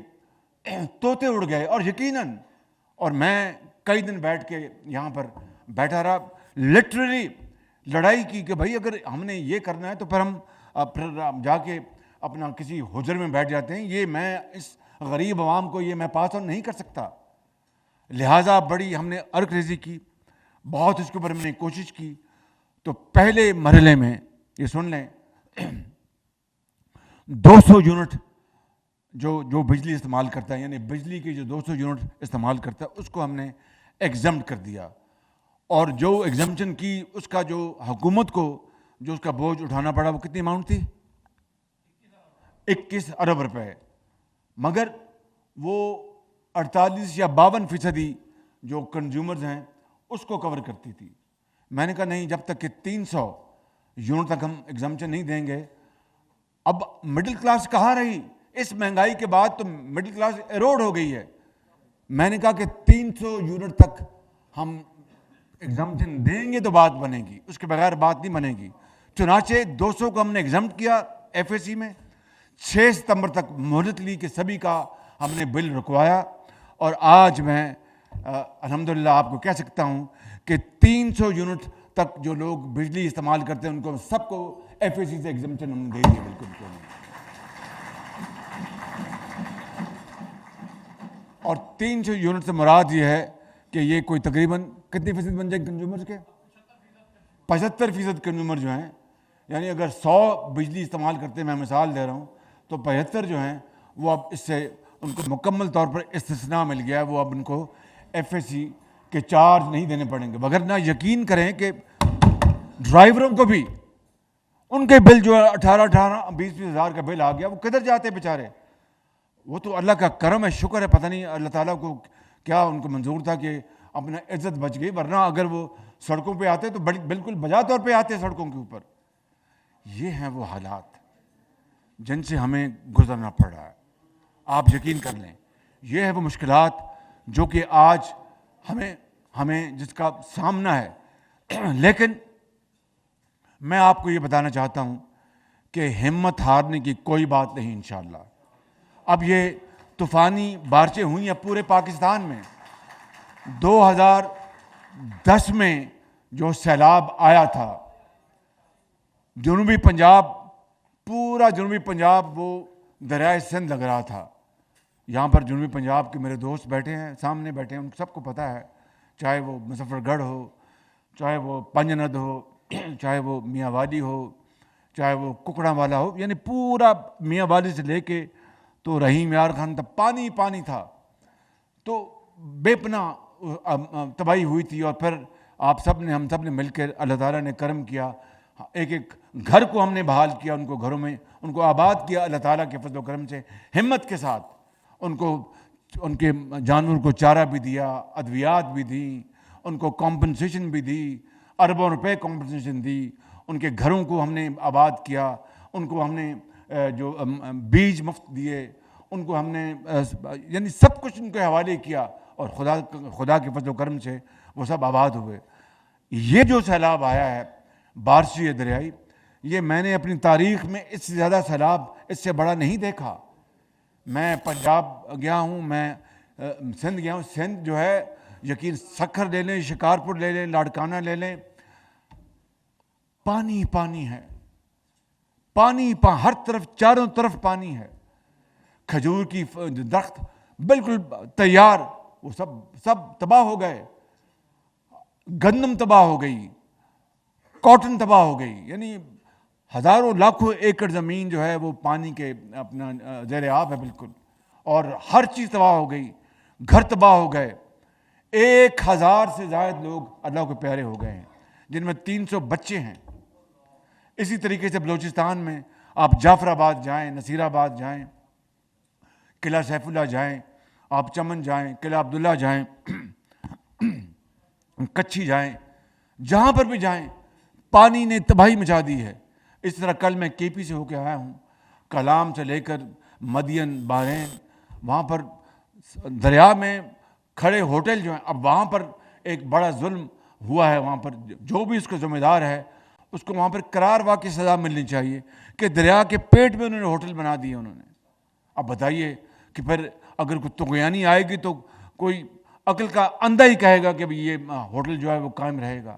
طوطے اڑ گئے. اور یقیناً, اور میں کئی دن بیٹھ کے یہاں پر بیٹھا رہا, لٹرلی لڑائی کی کہ بھائی اگر ہم نے یہ کرنا ہے تو پھر جا کے اپنا کسی حجر میں بیٹھ جاتے ہیں. یہ میں اس غریب عوام کو یہ میں پاس آن نہیں کر سکتا. لہٰذا بڑی ہم نے ارک ریزی کی, بہت اس کے اوپر ہم نے کوشش کی. تو پہلے مرحلے میں یہ سن لیں 200 یونٹ جو بجلی استعمال کرتا ہے, یعنی بجلی کی جو 200 یونٹ استعمال کرتا ہے اس کو ہم نے ایگزمپٹ کر دیا. اور جو ایگزمپشن کی اس کا جو حکومت کو جو اس کا بوجھ اٹھانا پڑا وہ کتنی اماؤنٹ تھی؟ 21 ارب روپے. مگر وہ 48 یا 52% جو کنزیومرز ہیں اس کو کور کرتی تھی. میں نے کہا نہیں, جب تک کہ 300 یونٹ تک ہم ایگزمپشن نہیں دیں گے. اب مڈل کلاس کہاں رہی؟ اس مہنگائی کے بعد تو مڈل کلاس ایروڈ ہو گئی ہے. میں نے کہا کہ 300 یونٹ تک ہم ایگزمپشن دیں گے تو بات بنے گی, اس کے بغیر بات نہیں بنے گی. چنانچہ 200 کو ہم نے ایگزمپٹ کیا ایف اے سی میں. 6 ستمبر تک مہلت لی کہ سبھی کا ہم نے بل رکوایا. اور آج میں الحمدللہ آپ کو کہہ سکتا ہوں کہ 300 یونٹ تک جو لوگ بجلی استعمال کرتے ہیں ان کو سب کو ایف اے سی سے ایگزمپشن ہم نے دے دیا. بالکل. اور 300 یونٹ سے مراد یہ ہے کہ یہ کوئی تقریباً کتنی فیصد بن جائے کنزیومر کے؟ 75% کنزیومر جو ہیں, یعنی اگر 100 بجلی استعمال کرتے ہیں, میں مثال دے رہا ہوں, تو 75 جو ہیں وہ اب اس سے ان کو مکمل طور پر استثناء مل گیا ہے. وہ اب ان کو ایف اے سی کے چارج نہیں دینے پڑیں گے. مگر نہ یقین کریں کہ ڈرائیوروں کو بھی ان کے بل جو 18-20 ہزار کا بل آ گیا, وہ کدھر جاتے بیچارے؟ وہ تو اللہ کا کرم ہے, شکر ہے, پتہ نہیں اللہ تعالیٰ کو کیا ان کو منظور تھا کہ اپنا عزت بچ گئی. ورنہ اگر وہ سڑکوں پہ آتے تو بالکل بجا طور پہ آتے سڑکوں کے اوپر. یہ ہیں وہ حالات جن سے ہمیں گزرنا پڑ رہا ہے. آپ یقین کر لیں, یہ ہے وہ مشکلات جو کہ آج ہمیں جس کا سامنا ہے. لیکن میں آپ کو یہ بتانا چاہتا ہوں کہ ہمت ہارنے کی کوئی بات نہیں انشاءاللہ. اب یہ طوفانی بارشیں ہوئی ہیں پورے پاکستان میں. 2010 میں جو سیلاب آیا تھا, جنوبی پنجاب, پورا جنوبی پنجاب وہ دریائے سندھ لگ رہا تھا. یہاں پر جنوبی پنجاب کے میرے دوست بیٹھے ہیں, سامنے بیٹھے ہیں, ان سب کو پتہ ہے, چاہے وہ مظفر گڑھ ہو, چاہے وہ پنجند ہو, چاہے وہ میاں والی ہو, چاہے وہ ککڑا والا ہو, یعنی پورا میاں والی سے لے کے تو رحیم یار خان تک پانی پانی تھا. تو بے پناہ تباہی ہوئی تھی. اور پھر ہم سب نے مل کر اللہ تعالیٰ نے کرم کیا, ایک ایک گھر کو ہم نے بحال کیا, ان کو گھروں میں ان کو آباد کیا اللہ تعالیٰ کے فضل و کرم سے, ہمت کے ساتھ. ان کو ان کے جانور کو چارہ بھی دیا, ادویات بھی دیں, ان کو کمپنسیشن بھی دی, اربوں روپے کمپنسیشن دی. ان کے گھروں کو ہم نے آباد کیا, ان کو ہم نے جو بیج مفت دیے, ان کو ہم نے یعنی سب کچھ ان کے حوالے کیا. اور خدا کے فضل و کرم سے وہ سب آباد ہوئے. یہ جو سیلاب آیا ہے بارشی دریائی, یہ میں نے اپنی تاریخ میں اس سے زیادہ سیلاب اس سے بڑا نہیں دیکھا. میں پنجاب گیا ہوں, میں سندھ گیا ہوں. سندھ جو ہے یقین سکھر لے لیں, شکارپور لے لیں, لاڑکانہ لے لیں, پانی پانی ہے, پانی ہر طرف چاروں طرف پانی ہے. کھجور کی درخت بالکل تیار, وہ سب تباہ ہو گئے. گندم تباہ ہو گئی, کاٹن تباہ ہو گئی. یعنی ہزاروں لاکھوں ایکڑ زمین جو ہے وہ پانی کے اپنا زیر آب ہے بالکل. اور ہر چیز تباہ ہو گئی, گھر تباہ ہو گئے. 1000 سے زائد لوگ اللہ کے پیارے ہو گئے ہیں, جن میں 300 بچے ہیں. اسی طریقے سے بلوچستان میں آپ جعفر آباد جائیں, نصیر آباد جائیں, قلعہ سیف اللہ جائیں, آپ چمن جائیں, قلعہ عبداللہ جائیں, کچھی جائیں, جہاں پر بھی جائیں پانی نے تباہی مچا دی ہے. اس طرح کل میں کے پی سے ہو کے آیا ہوں, کلام سے لے کر مدین, بحرین, وہاں پر دریا میں کھڑے ہوٹل جو ہیں, اب وہاں پر ایک بڑا ظلم ہوا ہے. وہاں پر جو بھی اس کا ذمہ دار ہے اس کو وہاں پر قرار واقع سزا ملنی چاہیے کہ دریا کے پیٹ میں انہوں نے ہوٹل بنا دیے انہوں نے. اب بتائیے کہ پھر اگر کوئی طغیانی آئے گی تو کوئی عقل کا اندھا ہی کہے گا کہ یہ ہوٹل جو ہے وہ قائم رہے گا.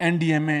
NDMA,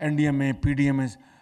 NDMA, PDMAs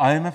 IMF,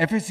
FAC,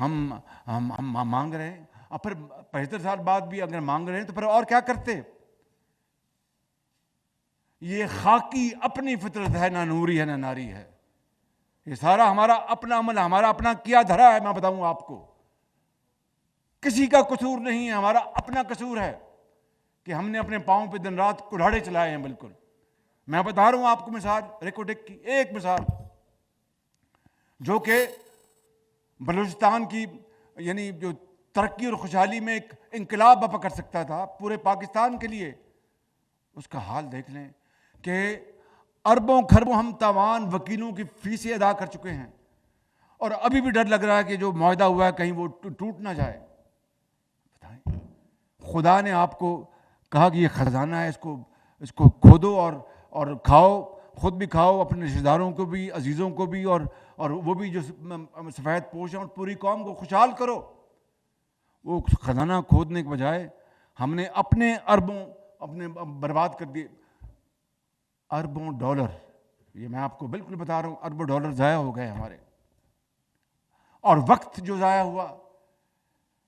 ہم مانگ رہے ہیں، اور پھر 75 سال بعد بھی اگر مانگ رہے ہیں تو پھر اور کیا کرتے؟ یہ خاکی اپنی فطرت ہے، نہ نوری ہے نہ ناری ہے. یہ سارا ہمارا اپنا عمل، ہمارا اپنا کیا دھرا ہے. میں بتاؤں آپ کو، کسی کا قصور نہیں ہے، ہمارا اپنا قصور ہے کہ ہم نے اپنے پاؤں پہ دن رات کلاڑے چلائے ہیں. بالکل. میں بتا رہا ہوں آپ کو مثال ریکوٹک کی، ایک مثال جو کہ بلوچستان کی یعنی جو ترقی اور خوشحالی میں ایک انقلاب برپا کر سکتا تھا پورے پاکستان کے لیے. اس کا حال دیکھ لیں کہ اربوں خربوں ہم تاوان وکیلوں کی فیسیں ادا کر چکے ہیں، اور ابھی بھی ڈر لگ رہا ہے کہ جو معاہدہ ہوا ہے کہیں وہ ٹوٹ نہ جائے. بتائیں، خدا نے آپ کو کہا کہ یہ خزانہ ہے، اس کو کھودو اور کھاؤ، خود بھی کھاؤ، اپنے رشتہ داروں کو بھی، عزیزوں کو بھی، اور وہ بھی جو سفید پوش ہیں، اور پوری قوم کو خوشحال کرو. وہ خزانہ کھودنے کے بجائے ہم نے اپنے اربوں اپنے برباد کر دیے. اربوں ڈالر، یہ میں آپ کو بالکل بتا رہا ہوں، اربوں ڈالر ضائع ہو گئے ہمارے. اور وقت جو ضائع ہوا،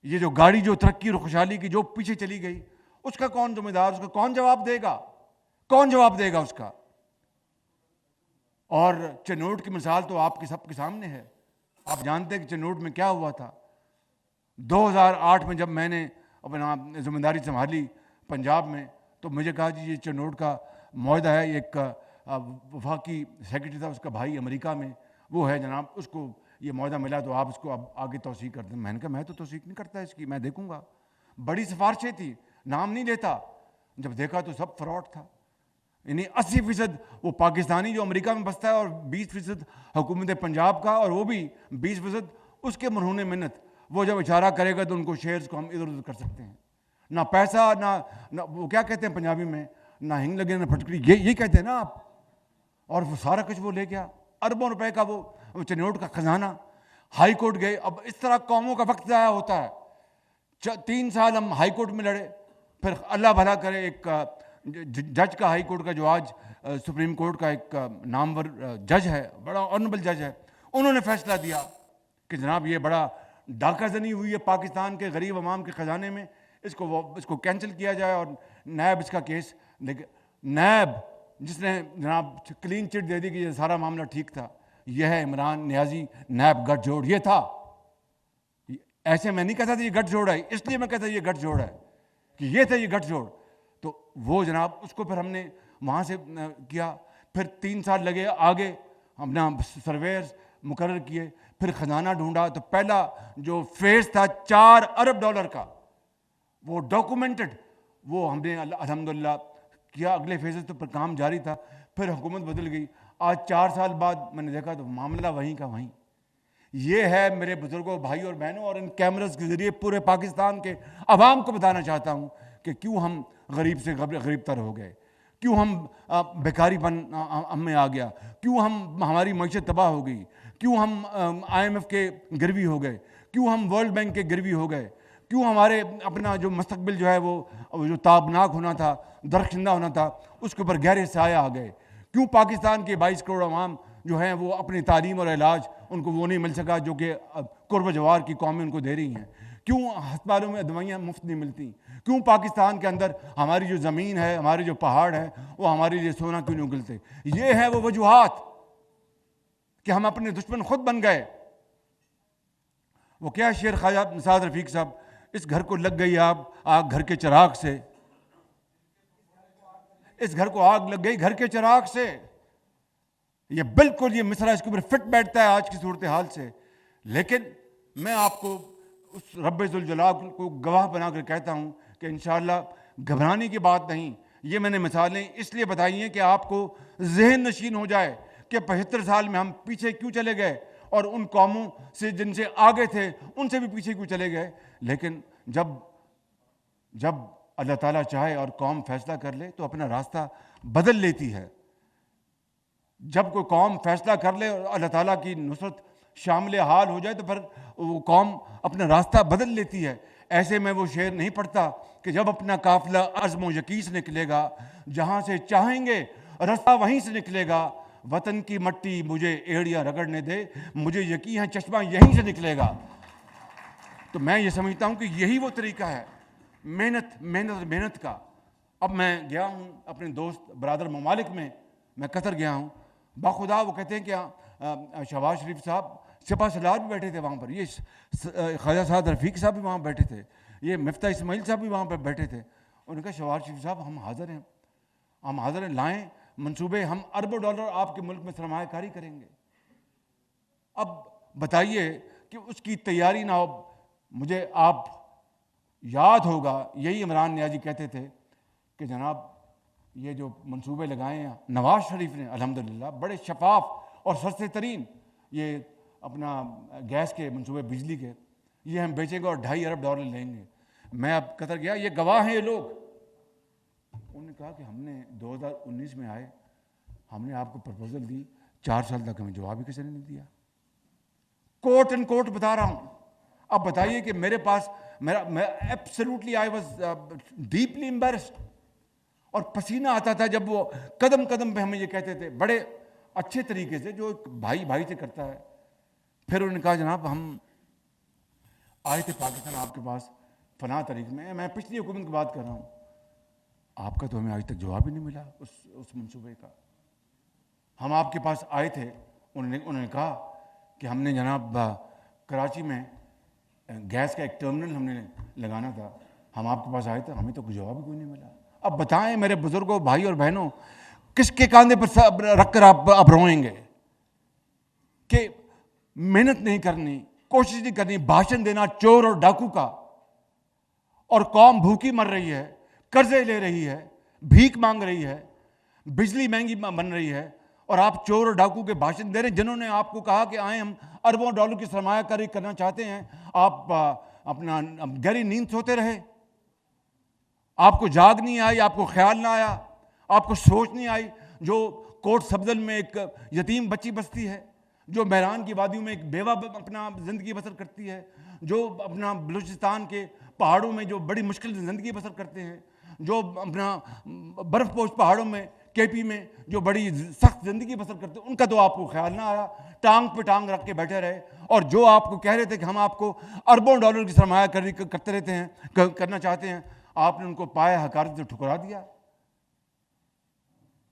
یہ جو گاڑی جو ترقی اور خوشحالی کی جو پیچھے چلی گئی، اس کا کون ذمہ دار؟ اس کا کون جواب دے گا؟ کون جواب دے گا اس کا؟ اور چنوٹ کی مثال تو آپ کے سب کے سامنے ہے. آپ جانتے ہیں کہ چنوٹ میں کیا ہوا تھا. 2008 میں جب میں نے اپنا ذمہ داری سنبھالی پنجاب میں، تو مجھے کہا جی یہ چنوٹ کا معاہدہ ہے. ایک وفاقی سیکرٹری تھا، اس کا بھائی امریکہ میں وہ ہے جناب، اس کو یہ معاہدہ ملا، تو آپ اس کو اب آگے توثیق کر دیں. میں نے کہا میں تو توثیق نہیں کرتا اس کی، میں دیکھوں گا. بڑی سفارشیں تھی، نام نہیں لیتا. جب دیکھا تو سب فراڈ تھا. یعنی 80% وہ پاکستانی جو امریکہ میں بستا ہے، اور 20% حکومت پنجاب کا، اور وہ بھی 20% اس کے مرہون منت. وہ جب اشارہ کرے گا تو ان کو شیئرز کو ہم ادھر ادھر کر سکتے ہیں. نہ پیسہ، نہ وہ کیا کہتے ہیں پنجابی میں، نہ ہنگ لگے نہ پھٹکری، یہ کہتے ہیں نا آپ. اور وہ سارا کچھ وہ لے گیا، اربوں روپے کا وہ چنوٹ کا خزانہ. ہائی کورٹ گئے. اب اس طرح قوموں کا وقت ضائع ہوتا ہے. 3 سال ہم ہائی کورٹ میں لڑے. پھر اللہ بھلا کرے، ایک جج کا، ہائی کورٹ کا، جو آج سپریم کورٹ کا ایک نامور جج ہے، بڑا آنریبل جج ہے، انہوں نے فیصلہ دیا کہ جناب یہ بڑا ڈاکہ زنی ہوئی ہے پاکستان کے غریب عوام کے خزانے میں، اس کو کینسل کیا جائے. اور نیب اس کا کیس، نیب جس نے جناب کلین چٹ دے دی کہ یہ سارا معاملہ ٹھیک تھا، یہ ہے عمران نیازی، نیب گٹھ جوڑ. یہ تھا، ایسے میں نہیں کہتا تھا یہ گٹھ جوڑ ہے، اس لیے میں کہتا یہ گٹھ جوڑ ہے کہ یہ تھا یہ گٹھ جوڑ. تو وہ جناب اس کو پھر ہم نے وہاں سے کیا. پھر 3 سال لگے، آگے ہم نے سرویئرز مقرر کیے، پھر خزانہ ڈھونڈا. تو پہلا جو فیز تھا 4 ارب ڈالر کا، وہ ڈاکومنٹڈ، وہ ہم نے الحمدللہ کیا. اگلے فیزز تو پر کام جاری تھا. پھر حکومت بدل گئی. آج 4 سال بعد میں نے دیکھا تو معاملہ وہیں کا وہیں. یہ ہے میرے بزرگوں، بھائی اور بہنوں، اور ان کیمرز کے ذریعے پورے پاکستان کے عوام کو بتانا چاہتا ہوں کہ کیوں ہم غریب سے غریب تر ہو گئے، کیوں ہم بیکاری پن ہم میں آ گیا، کیوں ہماری معیشت تباہ ہو گئی، کیوں ہم IMF کے گروی ہو گئے، کیوں ہم ورلڈ بینک کے گروی ہو گئے، کیوں ہمارے اپنا جو مستقبل جو ہے وہ جو تابناک ہونا تھا، درخشندہ ہونا تھا، اس کے اوپر گہرے سایہ آ گئے. کیوں پاکستان کے 22 کروڑ عوام جو ہیں وہ اپنی تعلیم اور علاج ان کو وہ نہیں مل سکا جو کہ قرب جوار کی قومیں ان کو دے رہی ہیں. کیوں ہسپتالوں میں دوائیاں مفت نہیں ملتی. کیوں پاکستان کے اندر ہماری جو زمین ہے، ہمارے جو پہاڑ ہیں، وہ ہمارے لیے سونا کیوں نہیں اگلتے. یہ ہے وہ وجوہات کہ ہم اپنے دشمن خود بن گئے. وہ کیا شعر خواجہ نثار رفیق صاحب، اس گھر کو لگ گئی آگ گھر کے چراغ سے، اس گھر کو آگ لگ گئی گھر کے چراغ سے. یہ بالکل یہ مصرع اس کے اوپر فٹ بیٹھتا ہے آج کی صورتحال سے. لیکن میں آپ کو اس رب ذوالجلال کو گواہ بنا کر کہتا ہوں کہ انشاءاللہ گھبرانے کی بات نہیں. یہ میں نے مثالیں اس لیے بتائی ہیں کہ آپ کو ذہن نشین ہو جائے کہ 75 سال میں ہم پیچھے کیوں چلے گئے، اور ان قوموں سے جن سے آگے تھے ان سے بھی پیچھے کیوں چلے گئے. لیکن جب اللہ تعالیٰ چاہے اور قوم فیصلہ کر لے تو اپنا راستہ بدل لیتی ہے. جب کوئی قوم فیصلہ کر لے اور اللہ تعالیٰ کی نصرت شامل حال ہو جائے تو پھر وہ قوم اپنا راستہ بدل لیتی ہے. ایسے میں وہ شعر نہیں پڑھتا کہ جب اپنا قافلہ عزم و یقین سے نکلے گا، جہاں سے چاہیں گے راستہ وہیں سے نکلے گا. وطن کی مٹی مجھے ایڑیاں رگڑنے دے، مجھے یقین ہے چشمہ یہیں سے نکلے گا. تو میں یہ سمجھتا ہوں کہ یہی وہ طریقہ ہے محنت محنت اور محنت کا. اب میں گیا ہوں اپنے دوست برادر ممالک میں قطر گیا ہوں, باخدا وہ کہتے ہیں کہ شہباز شریف صاحب سپہ سالار بھی بیٹھے تھے وہاں پر, یہ خواجہ سعد رفیق صاحب بھی وہاں بیٹھے تھے, یہ مفتاح اسماعیل صاحب بھی وہاں پر بیٹھے تھے. انہوں نے کہا شہباز شریف صاحب ہم حاضر ہیں, لائیں منصوبے, ہم اربوں ڈالر آپ کے ملک میں سرمایہ کاری کریں گے. اب بتائیے کہ اس کی تیاری نہ ہو. مجھے آپ یاد ہوگا یہی عمران نیازی کہتے تھے کہ جناب یہ جو منصوبے لگائے ہیں نواز شریف نے الحمدللہ بڑے شفاف اور سستے ترین, یہ اپنا گیس کے منصوبے بجلی کے, یہ ہم بیچیں گے اور $2.5 ارب لیں گے. میں اب قطر گیا, یہ گواہ ہیں یہ لوگ. انہوں نے کہا کہ ہم نے 2019 میں آئے, ہم نے آپ کو پرپوزل دی, 4 سال تک ہمیں جواب ہی کسی نے نہیں دیا. کوٹ اینڈ کوٹ بتا رہا ہوں. اب بتائیے کہ میرے پاس میں absolutely I was deeply embarrassed, اور پسینہ آتا تھا جب وہ قدم قدم پہ ہمیں یہ کہتے تھے بڑے اچھے طریقے سے, جو ایک بھائی بھائی سے کرتا ہے. پھر انہوں نے کہا جناب ہم آئے تھے پاکستان آپ کے پاس فلاں تاریخ میں پچھلی حکومت کی بات کر رہا ہوں, آپ کا تو ہمیں آج تک جواب ہی نہیں ملا اس منصوبے کا. ہم آپ کے پاس آئے تھے, انہوں نے کہا کہ ہم نے جناب کراچی میں گیس کا ایک ٹرمنل ہم نے لگانا تھا, ہم آپ کے پاس آئے تھے, ہمیں تو کوئی جواب ہی کوئی نہیں ملا. اب بتائیں میرے بزرگوں, بھائی اور بہنوں, کس کے کاندھے پر رکھ کر آپ روئیں گے کہ محنت نہیں کرنی, کوشش نہیں کرنی, بھاشن دینا چور اور ڈاکو کا, اور قوم بھوکی مر رہی ہے, قرضے لے رہی ہے, بھیک مانگ رہی ہے, بجلی مہنگی بن رہی ہے, اور آپ چور اور ڈاکو کے بھاشن دے رہے ہیں جنہوں نے آپ کو کہا کہ آئیں ہم اربوں ڈالر کی سرمایہ کاری کرنا چاہتے ہیں. آپ اپنا گہری نیند سوتے رہے, آپ کو جاگ نہیں آئی, آپ کو خیال نہ آیا, آپ کو سوچ نہیں آئی. جو کوٹ سبزل میں ایک یتیم بچی بستی ہے, جو میران کی وادیوں میں ایک بیوہ اپنا زندگی بسر کرتی ہے, جو اپنا بلوچستان کے پہاڑوں میں جو بڑی مشکل سے زندگی بسر کرتے ہیں, جو اپنا برف پوش پہاڑوں میں KP میں جو بڑی سخت زندگی بسر کرتے ہیں, ان کا تو آپ کو خیال نہ آیا, ٹانگ پہ ٹانگ رکھ کے بیٹھے رہے. اور جو آپ کو کہہ رہے تھے کہ ہم آپ کو اربوں ڈالر کی سرمایہ کاری کرتے رہتے ہیں, کرنا چاہتے ہیں, آپ نے ان کو پائے حقارت سے ٹھکرا دیا.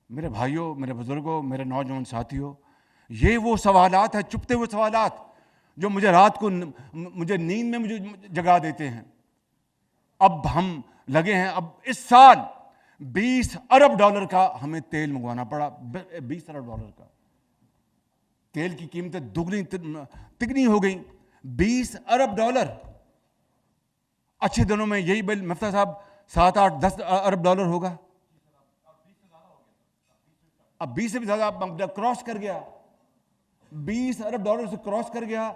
میرے بھائیوں, میرے بزرگوں, میرے نوجوان ساتھیوں, یہ وہ سوالات ہیں, چپتے ہوئے سوالات, جو مجھے رات کو مجھے نیند میں مجھے جگا دیتے ہیں. اب ہم لگے ہیں, اب اس سال $20 ارب کا ہمیں تیل منگوانا پڑا. $20 ارب کا تیل کی قیمتیں دگنی تگنی ہو گئی. $20 ارب. اچھے دنوں میں یہی بل مفتاح صاحب 7, 8, 10 ارب ہوگا. اب 20 سے بھی زیادہ کراس کر گیا. $20 ارب سے کراس کر گیا.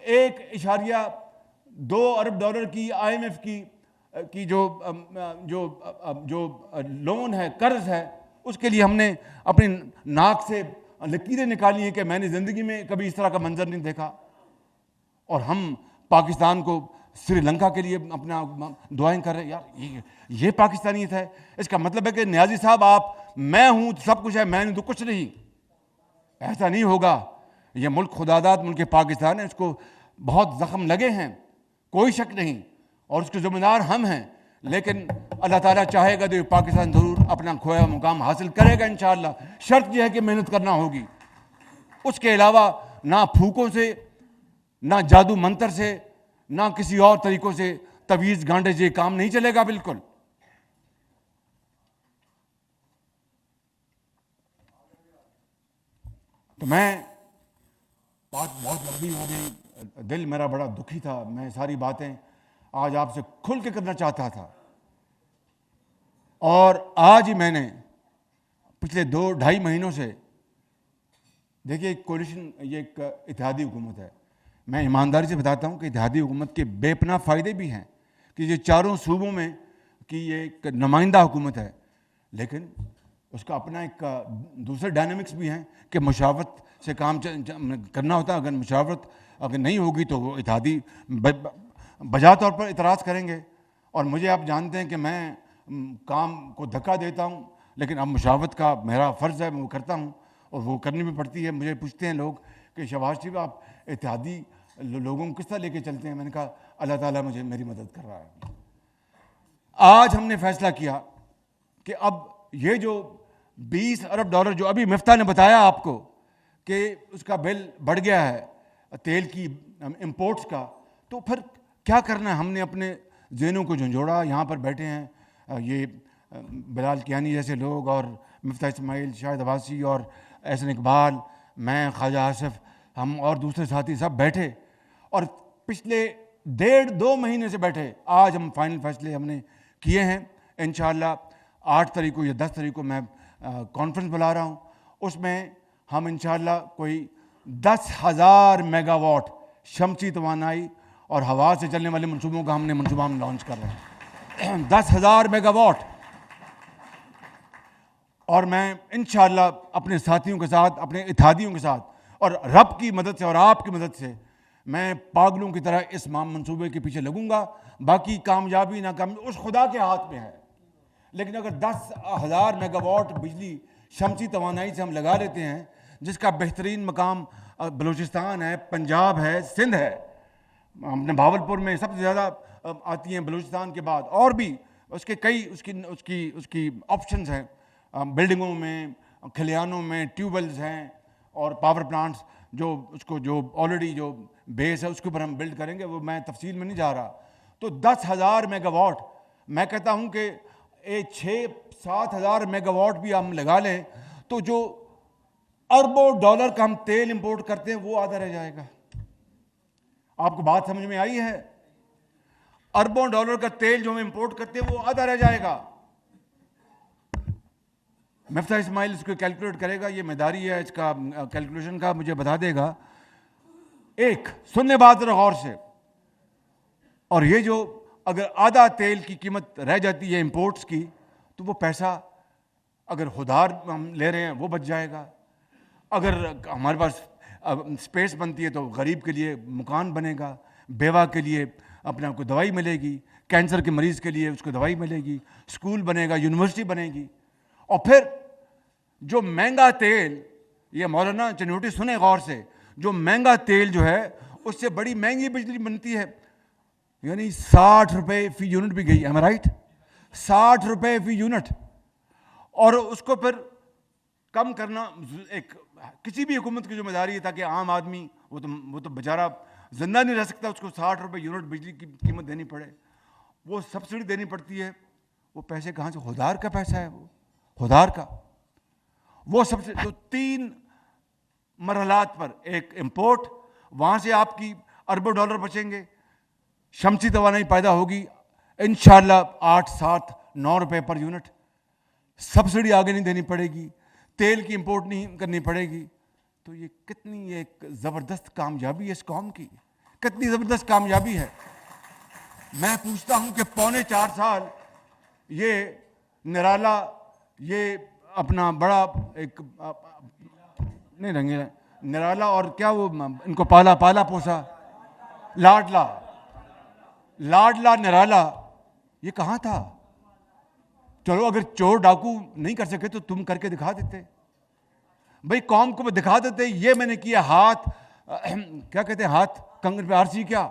1.2 ارب کی IMF کی جو لون ہے, قرض ہے, اس کے لیے ہم نے اپنی ناک سے لکیریں نکالی ہیں کہ میں نے زندگی میں کبھی اس طرح کا منظر نہیں دیکھا. اور ہم پاکستان کو سری لنکا کے لیے اپنا دعائیں کر رہے ہیں. یار یہ پاکستانیت ہے. اس کا مطلب ہے کہ نیازی صاحب آپ میں ہوں تو سب کچھ ہے, میں نہیں تو کچھ نہیں. ایسا نہیں ہوگا. یہ ملک خداداد ملک پاکستان ہے, اس کو بہت زخم لگے ہیں, کوئی شک نہیں, اور اس کے ذمہ دار ہم ہیں. لیکن اللہ تعالیٰ چاہے گا تو پاکستان ضرور اپنا کھویا مقام حاصل کرے گا انشاءاللہ. شرط یہ ہے کہ محنت کرنا ہوگی. اس کے علاوہ نہ پھوکوں سے, نہ جادو منتر سے, نہ کسی اور طریقوں سے تویز گانڈے سے کام نہیں چلے گا بالکل. تو میں بات بہت لمبی ہو گئی, دل میرا بڑا دکھی تھا, میں ساری باتیں آج آپ سے کھل کے کرنا چاہتا تھا. اور آج ہی میں نے پچھلے 2-2.5 مہینوں سے, دیکھیے کولیشن یہ ایک اتحادی حکومت ہے. میں ایمانداری سے بتاتا ہوں کہ اتحادی حکومت کے بے پناہ فائدے بھی ہیں کہ یہ چاروں صوبوں میں کی یہ ایک نمائندہ حکومت ہے, لیکن اس کا اپنا ایک دوسرے ڈائنامکس بھی ہیں کہ مشاورت سے کام کرنا ہوتا ہے. اگر مشاورت اگر نہیں ہوگی تو وہ اتحادی بجا طور پر اعتراض کریں گے. اور مجھے آپ جانتے ہیں کہ میں کام کو دھکا دیتا ہوں, لیکن اب مشاورت کا میرا فرض ہے, میں وہ کرتا ہوں اور وہ کرنی بھی پڑتی ہے. مجھے پوچھتے ہیں لوگ کہ شہباز شریف آپ اتحادی لوگوں کو کس طرح لے کے چلتے ہیں. میں نے کہا اللہ تعالیٰ میری مدد کر رہا ہے. آج ہم نے فیصلہ کیا کہ اب یہ جو $20 ارب جو ابھی مفتاح نے بتایا آپ کو کہ اس کا بل بڑھ گیا ہے تیل کی امپورٹس کا, تو پھر کیا کرنا ہے. ہم نے اپنے ذہنوں کو جھنجھوڑا. یہاں پر بیٹھے ہیں یہ بلال کیانی جیسے لوگ, اور مفتاح اسماعیل, شاہد عباسی, اور احسن اقبال, میں, خواجہ آصف, ہم اور دوسرے ساتھی سب بیٹھے, اور پچھلے 1.5-2 مہینے سے بیٹھے. آج ہم فائنل فیصلے ہم نے کیے ہیں. انشاءاللہ 8 تاریخ کو یا 10 تاریخ کو میں کانفرنس بلا رہا ہوں. اس میں ہم انشاءاللہ کوئی 10,000 میگا واٹ شمسی توانائی اور ہوا سے چلنے والے منصوبوں کا ہم لانچ کر رہے ہیں. 10,000 میگا واٹ. اور میں انشاءاللہ اپنے ساتھیوں کے ساتھ, اپنے اتحادیوں کے ساتھ, اور رب کی مدد سے اور آپ کی مدد سے میں پاگلوں کی طرح اس منصوبے کے پیچھے لگوں گا. باقی کامیابی ناکامیابی اس خدا کے ہاتھ میں ہے. لیکن اگر 10,000 میگا واٹ بجلی شمسی توانائی سے ہم لگا لیتے ہیں, جس کا بہترین مقام بلوچستان ہے, پنجاب ہے, سندھ ہے, اپنے بھاولپور میں سب سے زیادہ آتی ہیں بلوچستان کے بعد, اور بھی اس کے کئی اس کی آپشنز ہیں. بلڈنگوں میں, کھلیانوں میں ٹیوب ویلز ہیں, اور پاور پلانٹس جو آلریڈی جو بیس ہے اس کے اوپر ہم بلڈ کریں گے. وہ میں تفصیل میں نہیں جا رہا. تو 10,000 میگا واٹ, میں کہتا ہوں کہ 6-7 ہزار میگا واٹ بھی ہم لگا لیں تو جو اربوں ڈالر کا ہم تیل امپورٹ کرتے ہیں وہ آدھا رہ جائے گا. آپ کو بات سمجھ میں آئی ہے؟ اربوں ڈالر کا تیل جو ہم امپورٹ کرتے ہیں وہ آدھا رہ جائے گا. مفتاح اسماعیل اس کو کیلکولیٹ کرے گا, یہ میداری ہے اس کا کیلکولیشن کا, مجھے بتا دے گا. ایک سننے بات ذرا غور سے, اور یہ جو اگر آدھا تیل کی قیمت رہ جاتی ہے امپورٹس کی, تو وہ پیسہ اگر خودار ہم لے رہے ہیں وہ بچ جائے گا. اگر ہمارے پاس اسپیس بنتی ہے تو غریب کے لیے مکان بنے گا, بیوہ کے لیے اپنے آپ کو دوائی ملے گی, کینسر کے مریض کے لیے اس کو دوائی ملے گی, اسکول بنے گا, یونیورسٹی بنے گی. اور پھر جو مہنگا تیل, یہ مولانا چنوٹی سنیں غور سے, جو مہنگا تیل جو ہے اس سے بڑی مہنگی بجلی بنتی ہے. یعنی 60 روپے فی یونٹ بھی گئی, ایم رائٹ, 60 روپے فی یونٹ. اور اس کو پھر کم کرنا ایک کسی بھی حکومت کی ذمہ داری ہے, تاکہ عام آدمی وہ تو بیچارہ زندہ نہیں رہ سکتا, اس کو 60 روپے یونٹ بجلی کی قیمت دینی پڑے, وہ سبسڈی دینی پڑتی ہے. وہ پیسے کہاں سے؟ خودار کا پیسہ ہے, وہ خودار کا. وہ سب سے تو 3 مرحلات پر, ایک امپورٹ, وہاں سے آپ کی اربوں ڈالر بچیں گے, شمسی توانائی پیدا ہوگی انشاءاللہ 8-7-9 روپے پر یونٹ, سبسڈی آگے نہیں دینی پڑے گی, تیل کی امپورٹ نہیں کرنی پڑے گی. تو یہ کتنی ایک زبردست کامیابی ہے اس قوم کی, کتنی زبردست کامیابی ہے. میں پوچھتا ہوں کہ 3.25 سال یہ نرالا, یہ اپنا بڑا ایک نہیں رنگے نرالا, اور کیا وہ ان کو پالا پوسا لاڈلا نرالا, یہ کہاں تھا؟ چلو اگر چور ڈاکو نہیں کر سکے تو تم کر کے دکھا دیتے بھائی, قوم کو دکھا دیتے یہ میں نے کیا. ہاتھ کیا کہتے ہیں, ہاتھ کنگن پہ آرسی, کیا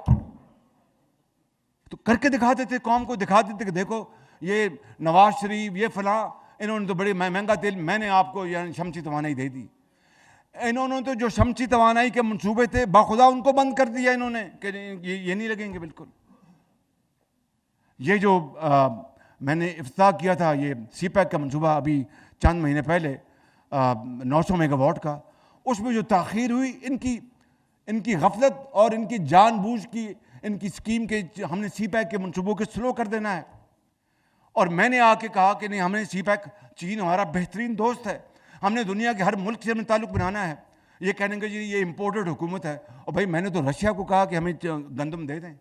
تو کر کے دکھا دیتے, قوم کو دکھا دیتے کہ دیکھو یہ نواز شریف, یہ فلاں, انہوں نے تو بڑے مہنگا تیل, میں نے آپ کو یعنی شمسی توانائی دے دی. انہوں نے تو جو شمسی توانائی کے منصوبے تھے باخدا ان کو بند کر دیا انہوں نے, کہ یہ نہیں لگیں گے بالکل. یہ جو میں نے افتتاح کیا تھا یہ سی پیک کا منصوبہ ابھی چند مہینے پہلے 900 میگا واٹ کا, اس میں جو تاخیر ہوئی ان کی غفلت اور ان کی جان بوجھ کی ان کی اسکیم کے, ہم نے سی پیک کے منصوبوں کے سلو کر دینا ہے. اور میں نے آ کے کہا کہ نہیں, ہم نے سی پیک, چین ہمارا بہترین دوست ہے, ہم نے دنیا کے ہر ملک سے ہمیں تعلق بنانا ہے. یہ کہنے کہ جی یہ امپورٹڈ حکومت ہے, اور بھائی میں نے تو رشیا کو کہا کہ ہمیں گندم دے دیں,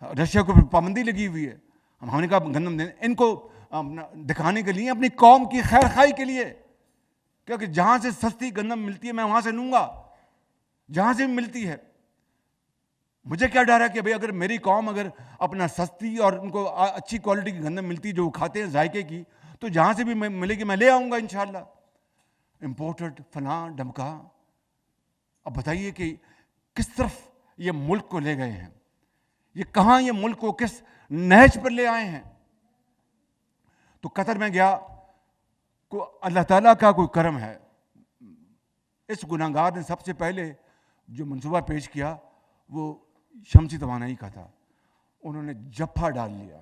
رشیا کو پابندی لگی ہوئی ہے, ہم نے کہا گندم دیں. ان کو دکھانے کے لیے, اپنی قوم کی خیر خواہی کے لیے, کیونکہ جہاں سے سستی گندم ملتی ہے میں وہاں سے لوں گا, جہاں سے بھی ملتی ہے. مجھے کیا ڈر ہے کہ بھئی اگر میری قوم اگر اپنا سستی اور ان کو اچھی کوالٹی کی گندم ملتی ہے جو وہ کھاتے ہیں ذائقے کی, تو جہاں سے بھی ملے گی میں لے آؤں گا انشاءاللہ. امپورٹڈ فلاں ڈمکا. اب بتائیے کہ کس طرف یہ ملک کو لے گئے ہیں. یہ کہاں یہ ملک کو کس نہج پر لے آئے ہیں. تو قطر میں گیا, کو اللہ تعالیٰ کا کوئی کرم ہے. اس گناہگار نے سب سے پہلے جو منصوبہ پیش کیا وہ شمسی توانائی کا تھا. انہوں نے جپھا ڈال لیا.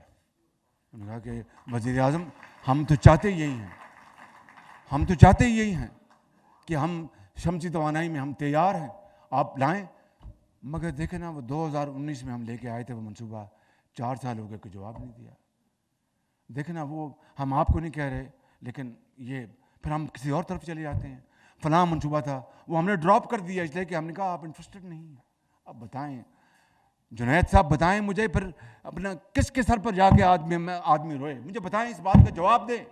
انہوں نے کہا کہ وزیر اعظم ہم تو چاہتے یہی ہیں, ہم تو چاہتے ہی یہی ہیں کہ ہم شمسی توانائی میں ہم تیار ہیں, آپ لائیں. مگر دیکھیں نا, وہ 2019 میں ہم لے کے آئے تھے وہ منصوبہ, 4 سال ہو گئے, کوئی جواب نہیں دیا. دیکھیں نا, وہ ہم آپ کو نہیں کہہ رہے, لیکن یہ پھر ہم کسی اور طرف چلے جاتے ہیں. فلاں منصوبہ تھا وہ ہم نے ڈراپ کر دیا, اس لیے کہ ہم نے کہا آپ انٹرسٹڈ نہیں ہیں. اب بتائیں جنید صاحب, بتائیں مجھے پھر اپنا کس کے سر پر جا کے آدمی روئے, مجھے بتائیں, اس بات کا جواب دیں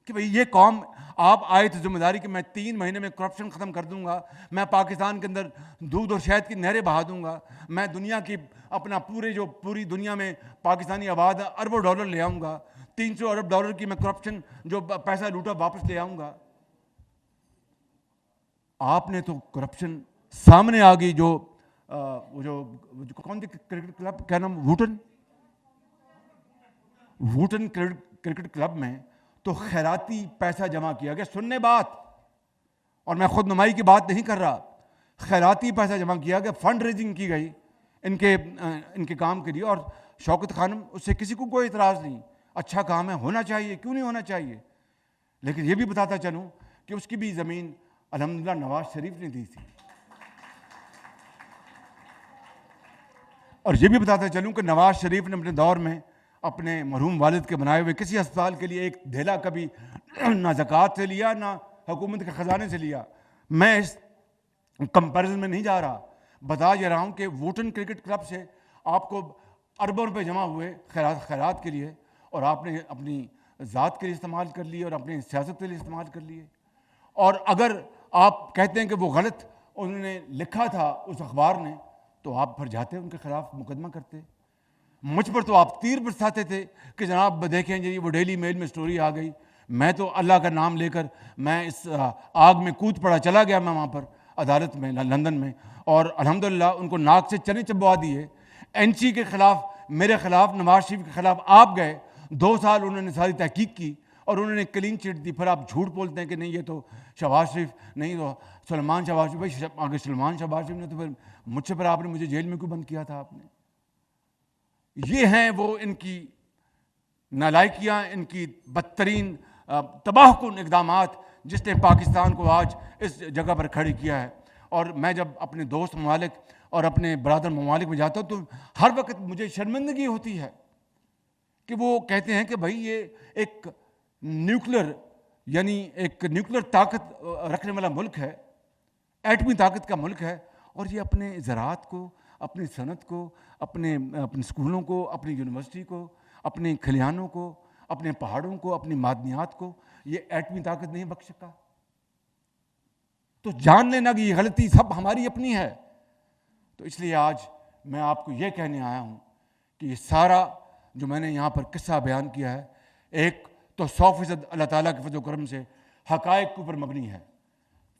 کہ بھئی یہ قوم, آپ آئے تو ذمہ داری کہ میں 3 مہینے میں کرپشن ختم کر دوں گا, میں پاکستان کے اندر دودھ اور شہد کی نہریں بہا دوں گا, میں دنیا کی اپنا پوری دنیا میں پاکستانی آباد اربوں ڈالر لے آؤں گا, 300 ارب ڈالر کی میں کرپشن جو پیسہ لوٹا واپس لے آؤں گا. آپ نے تو کرپشن سامنے آ گئی. جو کون سی کرکٹ کلب, کیا نام, ووٹن کرکٹ کلب میں تو خیراتی پیسہ جمع کیا گیا. سننے بات, اور میں خود نمائی کی بات نہیں کر رہا, خیراتی پیسہ جمع کیا گیا, فنڈ ریزنگ کی گئی ان کے کام کے لیے. اور شوکت خانم, اس سے کسی کو کوئی اعتراض نہیں, اچھا کام ہے, ہونا چاہیے, کیوں نہیں ہونا چاہیے. لیکن یہ بھی بتاتا چلوں کہ اس کی بھی زمین الحمدللہ نواز شریف نے دی تھی. اور یہ بھی بتاتا چلوں کہ نواز شریف نے اپنے دور میں اپنے مرحوم والد کے بنائے ہوئے کسی ہسپتال کے لیے ایک دھیلا کبھی نہ زکوٰۃ سے لیا نہ حکومت کے خزانے سے لیا. میں اس کمپیریزن میں نہیں جا رہا, بتا یہ رہا ہوں کہ ووٹن کرکٹ کلب سے آپ کو اربوں روپے جمع ہوئے خیرات کے لیے, اور آپ نے اپنی ذات کے لیے استعمال کر لیے اور اپنی سیاست کے لیے استعمال کر لیے. اور اگر آپ کہتے ہیں کہ وہ غلط انہوں نے لکھا تھا اس اخبار نے, تو آپ پھر جاتے ان کے خلاف مقدمہ کرتے. مجھ پر تو آپ تیر برساتے تھے کہ جناب دیکھیں جی وہ ڈیلی میل میں سٹوری آ گئی. میں تو اللہ کا نام لے کر میں اس آگ میں کود پڑا, چلا گیا میں وہاں پر عدالت میں لندن میں, اور الحمدللہ ان کو ناک سے چنے چبوا دیے. این سی کے خلاف, میرے خلاف, نواز شریف کے خلاف آپ گئے, 2 سال انہوں نے ساری تحقیق کی اور انہوں نے کلین چٹ دی. پھر آپ جھوٹ بولتے ہیں کہ نہیں یہ تو شہباز شریف نہیں, تو سلمان شہباز شریف. بھائی اگر سلمان شہباز شریف نے تو پھر مجھ سے, پھر آپ نے مجھے جیل میں کیوں بند کیا تھا آپ نے. یہ ہیں وہ ان کی نالائکیاں, ان کی بدترین تباہ کن اقدامات جس نے پاکستان کو آج اس جگہ پر کھڑی کیا ہے. اور میں جب اپنے دوست ممالک اور اپنے برادر ممالک میں جاتا ہوں تو ہر وقت مجھے شرمندگی ہوتی ہے کہ وہ کہتے ہیں کہ بھائی یہ ایک نیوکلر, یعنی ایک نیوکلر طاقت رکھنے والا ملک ہے, ایٹمی طاقت کا ملک ہے, اور یہ اپنے زراعت کو, اپنی صنعت کو, اپنے اسکولوں کو, اپنی یونیورسٹی کو, اپنے کھلیانوں کو, اپنے پہاڑوں کو, اپنی معدنیات کو یہ ایٹمی طاقت نہیں بخش سکا. تو جان لینا کہ یہ غلطی سب ہماری اپنی ہے. تو اس لیے آج میں آپ کو یہ کہنے آیا ہوں کہ یہ سارا جو میں نے یہاں پر قصہ بیان کیا ہے, ایک تو 100% اللہ تعالیٰ کے فضل و کرم سے حقائق کے اوپر مبنی ہے,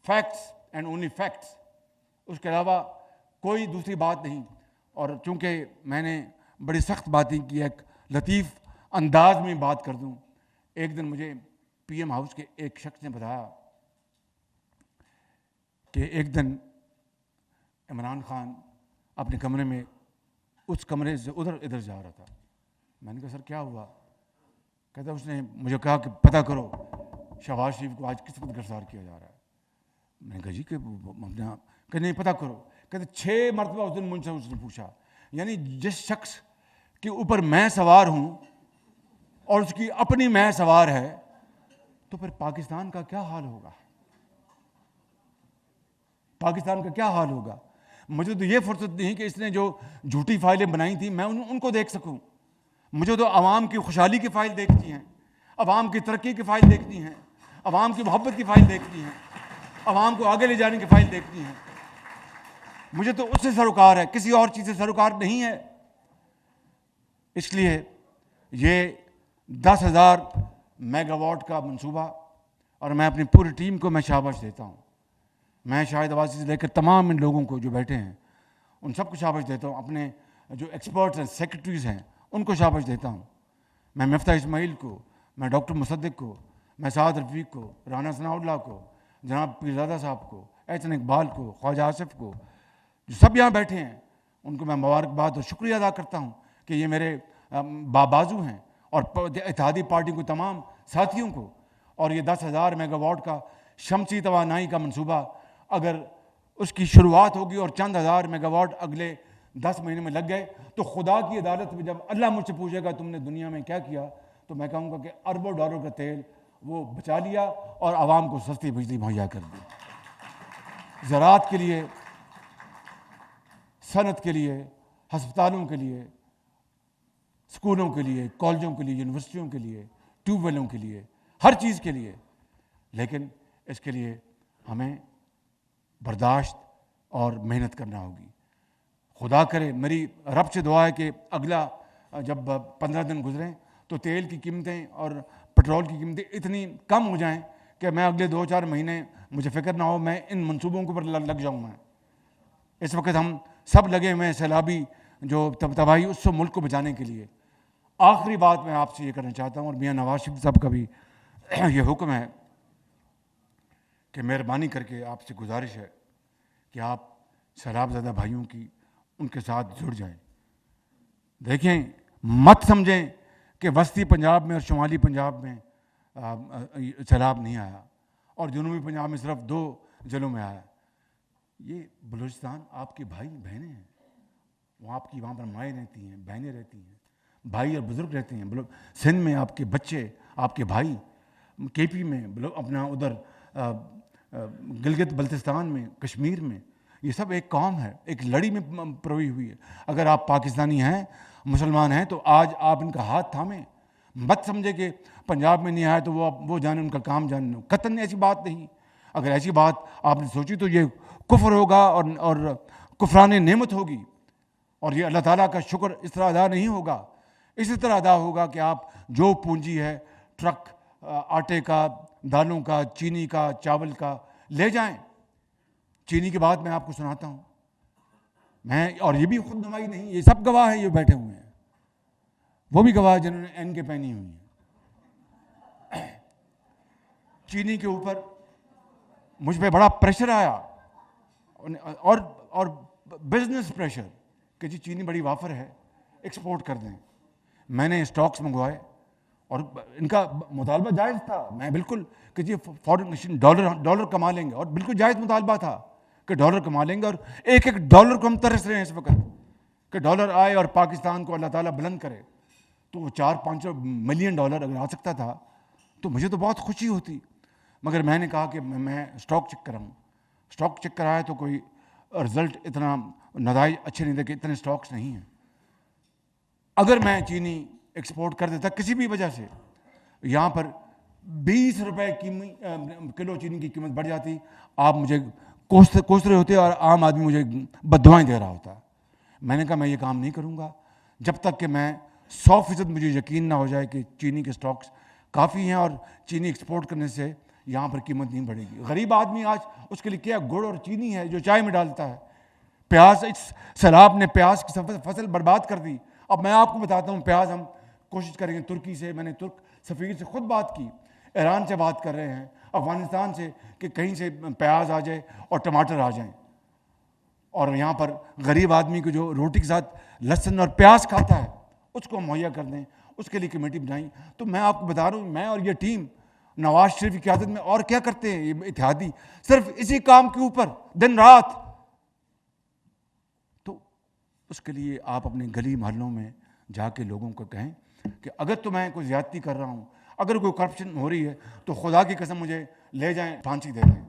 فیکٹس اینڈ اونلی فیکٹس, اس کے علاوہ کوئی دوسری بات نہیں. اور چونکہ میں نے بڑی سخت باتیں کی, ایک لطیف انداز میں بات کر دوں. ایک دن مجھے پی ایم ہاؤس کے ایک شخص نے بتایا کہ ایک دن عمران خان اپنے کمرے میں اس کمرے سے ادھر جا رہا تھا. میں نے کہا سر کیا ہوا؟ کہتا اس نے مجھے کہا کہ پتہ کرو شہباز شریف کو آج کس وقت گرفتار کیا جا رہا ہے. میں نے کہا جی کہ نہیں پتہ کرو. کہتے 6 مرتبہ اس دن مجھ سے اس نے پوچھا. یعنی جس شخص کے اوپر میں سوار ہوں اور اس کی اپنی میں سوار ہے, تو پھر پاکستان کا کیا حال ہوگا, پاکستان کا کیا حال ہوگا. مجھے تو یہ فرصت نہیں کہ اس نے جو جھوٹی فائلیں بنائی تھیں میں ان کو دیکھ سکوں. مجھے تو عوام کی خوشحالی کی فائل دیکھتی ہیں, عوام کی ترقی کی فائل دیکھتی ہیں, عوام کی محبت کی فائل دیکھتی ہیں, عوام کو آگے لے جانے کی فائل دیکھتی ہیں. مجھے تو اس سے سروکار ہے, کسی اور چیز سے سروکار نہیں ہے. اس لیے یہ 10,000 میگا واٹ کا منصوبہ, اور میں اپنی پوری ٹیم کو میں شاباش دیتا ہوں. میں شاہد عباسی سے لے کر تمام ان لوگوں کو جو بیٹھے ہیں ان سب کو شاباش دیتا ہوں. اپنے جو ایکسپرٹس ہیں, سیکرٹریز ہیں, ان کو شاباش دیتا ہوں. میں مفتاح اسماعیل کو, میں ڈاکٹر مصدق کو, میں سعد رفیق کو, رانا ثناء اللہ کو, جناب پیرزادہ صاحب کو, احسن اقبال کو, خواجہ آصف کو, جو سب یہاں بیٹھے ہیں, ان کو میں مبارکباد اور شکریہ ادا کرتا ہوں کہ یہ میرے بازو ہیں. اور اتحادی پارٹی کو تمام ساتھیوں کو. اور یہ 10,000 میگا واٹ کا شمسی توانائی کا منصوبہ, اگر اس کی شروعات ہوگی اور چند ہزار میگا واٹ اگلے 10 مہینے میں لگ گئے, تو خدا کی عدالت میں جب اللہ مجھ سے پوچھے گا تم نے دنیا میں کیا کیا, تو میں کہوں گا کہ اربوں ڈالر کا تیل وہ بچا لیا اور عوام کو سستی بجلی مہیا کر دی. زراعت کے لیے, صنعت کے لیے, ہسپتالوں کے لیے, اسکولوں کے لیے, کالجوں کے لیے, یونیورسٹیوں کے لیے, ٹیوب ویلوں کے لیے, ہر چیز کے لیے. لیکن اس کے لیے ہمیں برداشت اور محنت کرنا ہوگی. خدا کرے, میری رب سے دعا ہے کہ اگلا جب 15 دن گزریں تو تیل کی قیمتیں اور پٹرول کی قیمتیں اتنی کم ہو جائیں کہ میں اگلے 2-4 مہینے مجھے فکر نہ ہو, میں ان منصوبوں کے اوپر لگ جاؤں. میں اس وقت ہم سب لگے ہوئے ہیں سیلابی جو تباہی اس سے ملک کو بچانے کے لیے. آخری بات میں آپ سے یہ کرنا چاہتا ہوں, اور میاں نواز شریف صاحب کا بھی یہ حکم ہے کہ مہربانی کر کے آپ سے گزارش ہے کہ آپ سیلاب زدہ بھائیوں کی ان کے ساتھ جڑ جائیں. دیکھیں, مت سمجھیں کہ وسطی پنجاب میں اور شمالی پنجاب میں سیلاب نہیں آیا اور جنوبی پنجاب میں صرف 2 ضلعوں میں آیا. یہ بلوچستان آپ کے بھائی بہنیں ہیں, وہ آپ کی وہاں پر مائیں رہتی ہیں, بہنیں رہتی ہیں, بھائی اور بزرگ رہتے ہیں. سندھ میں آپ کے بچے, آپ کے بھائی, کے پی میں, اپنا ادھر گلگت بلتستان میں, کشمیر میں, یہ سب ایک قوم ہے, ایک لڑی میں پروئی ہوئی ہے. اگر آپ پاکستانی ہیں, مسلمان ہیں, تو آج آپ ان کا ہاتھ تھامیں. مت سمجھے کہ پنجاب میں نہیں آیا تو وہ جانے, ان کا کام جانے. قطعاً ایسی بات نہیں. اگر ایسی بات آپ نے سوچی تو یہ کفر ہوگا اور کفران نعمت ہوگی, اور یہ اللہ تعالیٰ کا شکر اس طرح ادا نہیں ہوگا. اسی طرح ادا ہوگا کہ آپ جو پونجی ہے, ٹرک آٹے کا, دالوں کا, چینی کا, چاول کا لے جائیں. چینی کی بات میں آپ کو سناتا ہوں, اور یہ بھی خود نمائی نہیں, یہ سب گواہ ہیں, یہ بیٹھے ہوئے ہیں, وہ بھی گواہ جنہوں نے این کے پہنی ہوئی ہیں. چینی کے اوپر مجھ پہ بڑا پریشر آیا, اور بزنس پریشر کہ جی چینی بڑی وافر ہے, ایکسپورٹ کر دیں. میں نے اسٹاکس منگوائے اور ان کا مطالبہ جائز تھا. میں بالکل کہ جی فارن ڈالر کما لیں گے, اور بالکل جائز مطالبہ تھا کہ ڈالر کما لیں گے. اور ایک ڈالر کو ہم ترس رہے ہیں اس وقت کہ ڈالر آئے اور پاکستان کو اللہ تعالیٰ بلند کرے. تو وہ 400-500 ملین ڈالر اگر آ سکتا تھا تو مجھے تو بہت خوشی ہوتی. مگر میں نے کہا کہ میں اسٹاک چیک کراؤں. اسٹاک چیک کرایا تو کوئی رزلٹ اتنا نتائج اچھے نہیں تھے کہ اتنے اسٹاکس نہیں ہیں. اگر میں چینی ایکسپورٹ کر دیتا کسی بھی وجہ سے, یہاں پر 20 روپے کلو چینی کی قیمت بڑھ جاتی, آپ مجھے کوس رہے ہوتے اور عام آدمی مجھے بددعائیں دے رہا ہوتا. میں نے کہا میں یہ کام نہیں کروں گا جب تک کہ میں 100% مجھے یقین نہ ہو جائے کہ چینی کے اسٹاکس کافی ہیں اور چینی ایکسپورٹ کرنے سے یہاں پر قیمت نہیں بڑھے گی. غریب آدمی آج اس کے لیے کیا گڑ اور چینی ہے جو چائے میں ڈالتا ہے. پیاز, اس سیلاب نے پیاز کی فصل برباد کر دی. اب میں آپ کو بتاتا ہوں, پیاز ہم کوشش کریں گے ترکی سے, میں نے ترک سفیر سے خود بات کی, ایران سے بات کر رہے ہیں, افغانستان سے کہ کہیں سے پیاز آ جائے اور ٹماٹر آ جائیں, اور یہاں پر غریب آدمی کو جو روٹی کے ساتھ لہسن اور پیاز کھاتا ہے اس کو مہیا کر دیں. اس کے لیے کمیٹی بنائی. تو میں آپ کو بتا رہا ہوں, میں اور یہ ٹیم نواز شریف کی قیادت میں اور کیا کرتے ہیں یہ اتحادی, صرف اسی کام کے اوپر دن رات. تو اس کے لیے آپ اپنے گلی محلوں میں جا کے لوگوں کو کہیں کہ اگر تو میں کوئی زیادتی کر رہا ہوں, اگر کوئی کرپشن ہو رہی ہے تو خدا کی قسم مجھے لے جائیں, پھانسی دے دیں.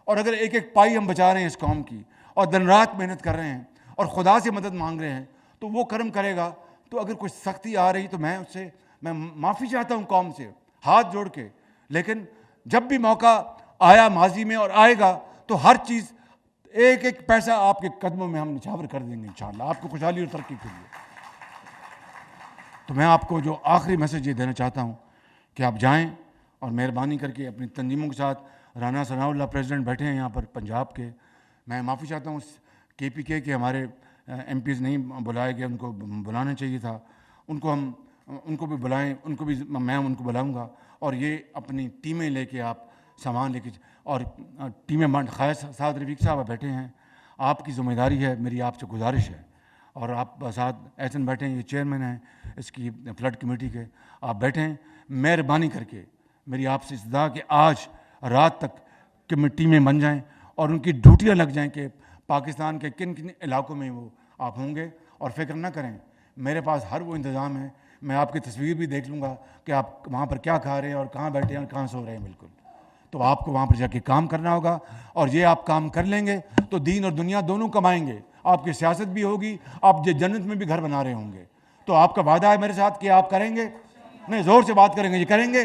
اور اگر ایک ایک پائی ہم بچا رہے ہیں اس قوم کی اور دن رات محنت کر رہے ہیں اور خدا سے مدد مانگ رہے ہیں تو وہ کرم کرے گا. تو اگر کوئی سختی آ رہی تو میں اس سے معافی چاہتا ہوں قوم سے ہاتھ جوڑ کے. لیکن جب بھی موقع آیا ماضی میں اور آئے گا تو ہر چیز, ایک ایک پیسہ آپ کے قدموں میں ہم نچھاور کر دیں گے انشاءاللہ, آپ کو خوشحالی اور ترقی کے لیے. تو میں آپ کو جو آخری میسج یہ دینا چاہتا ہوں کہ آپ جائیں اور مہربانی کر کے اپنی تنظیموں کے ساتھ, رانا ثناء اللہ پریزیڈنٹ بیٹھے ہیں یہاں پر پنجاب کے, میں معافی چاہتا ہوں کے پی کے ہمارے MPs نہیں بلائے گئے، ان کو بلانا چاہیے تھا، ان کو بھی بلائیں، میں ان کو بلاؤں گا، اور یہ اپنی ٹیمیں لے کے آپ سامان لے کے، اور ٹیمیں سعد رفیق صاحب بیٹھے ہیں، آپ کی ذمہ داری ہے، میری آپ سے گزارش ہے، اور آپ سعد احسن بیٹھے ہیں، یہ چیئرمین ہیں اس کی فلڈ کمیٹی کے، آپ بیٹھیں، مہربانی کر کے میری آپ سے استدعا کہ آج رات تک ٹیمیں بن جائیں اور ان کی ڈیوٹیاں لگ جائیں کہ پاکستان کے کن کن علاقوں میں وہ آپ ہوں گے، اور فکر نہ کریں، میرے پاس ہر وہ انتظام ہے، میں آپ کی تصویر بھی دیکھ لوں گا کہ آپ وہاں پر کیا کھا رہے ہیں اور کہاں بیٹھے ہیں اور کہاں سو رہے ہیں، بالکل، تو آپ کو وہاں پر جا کے کام کرنا ہوگا، اور یہ آپ کام کر لیں گے تو دین اور دنیا دونوں کمائیں گے، آپ کی سیاست بھی ہوگی، آپ جنت میں بھی گھر بنا رہے ہوں گے، تو آپ کا وعدہ ہے میرے ساتھ کہ آپ کریں گے؟ نہیں، زور سے بات کریں گے، یہ کریں گے؟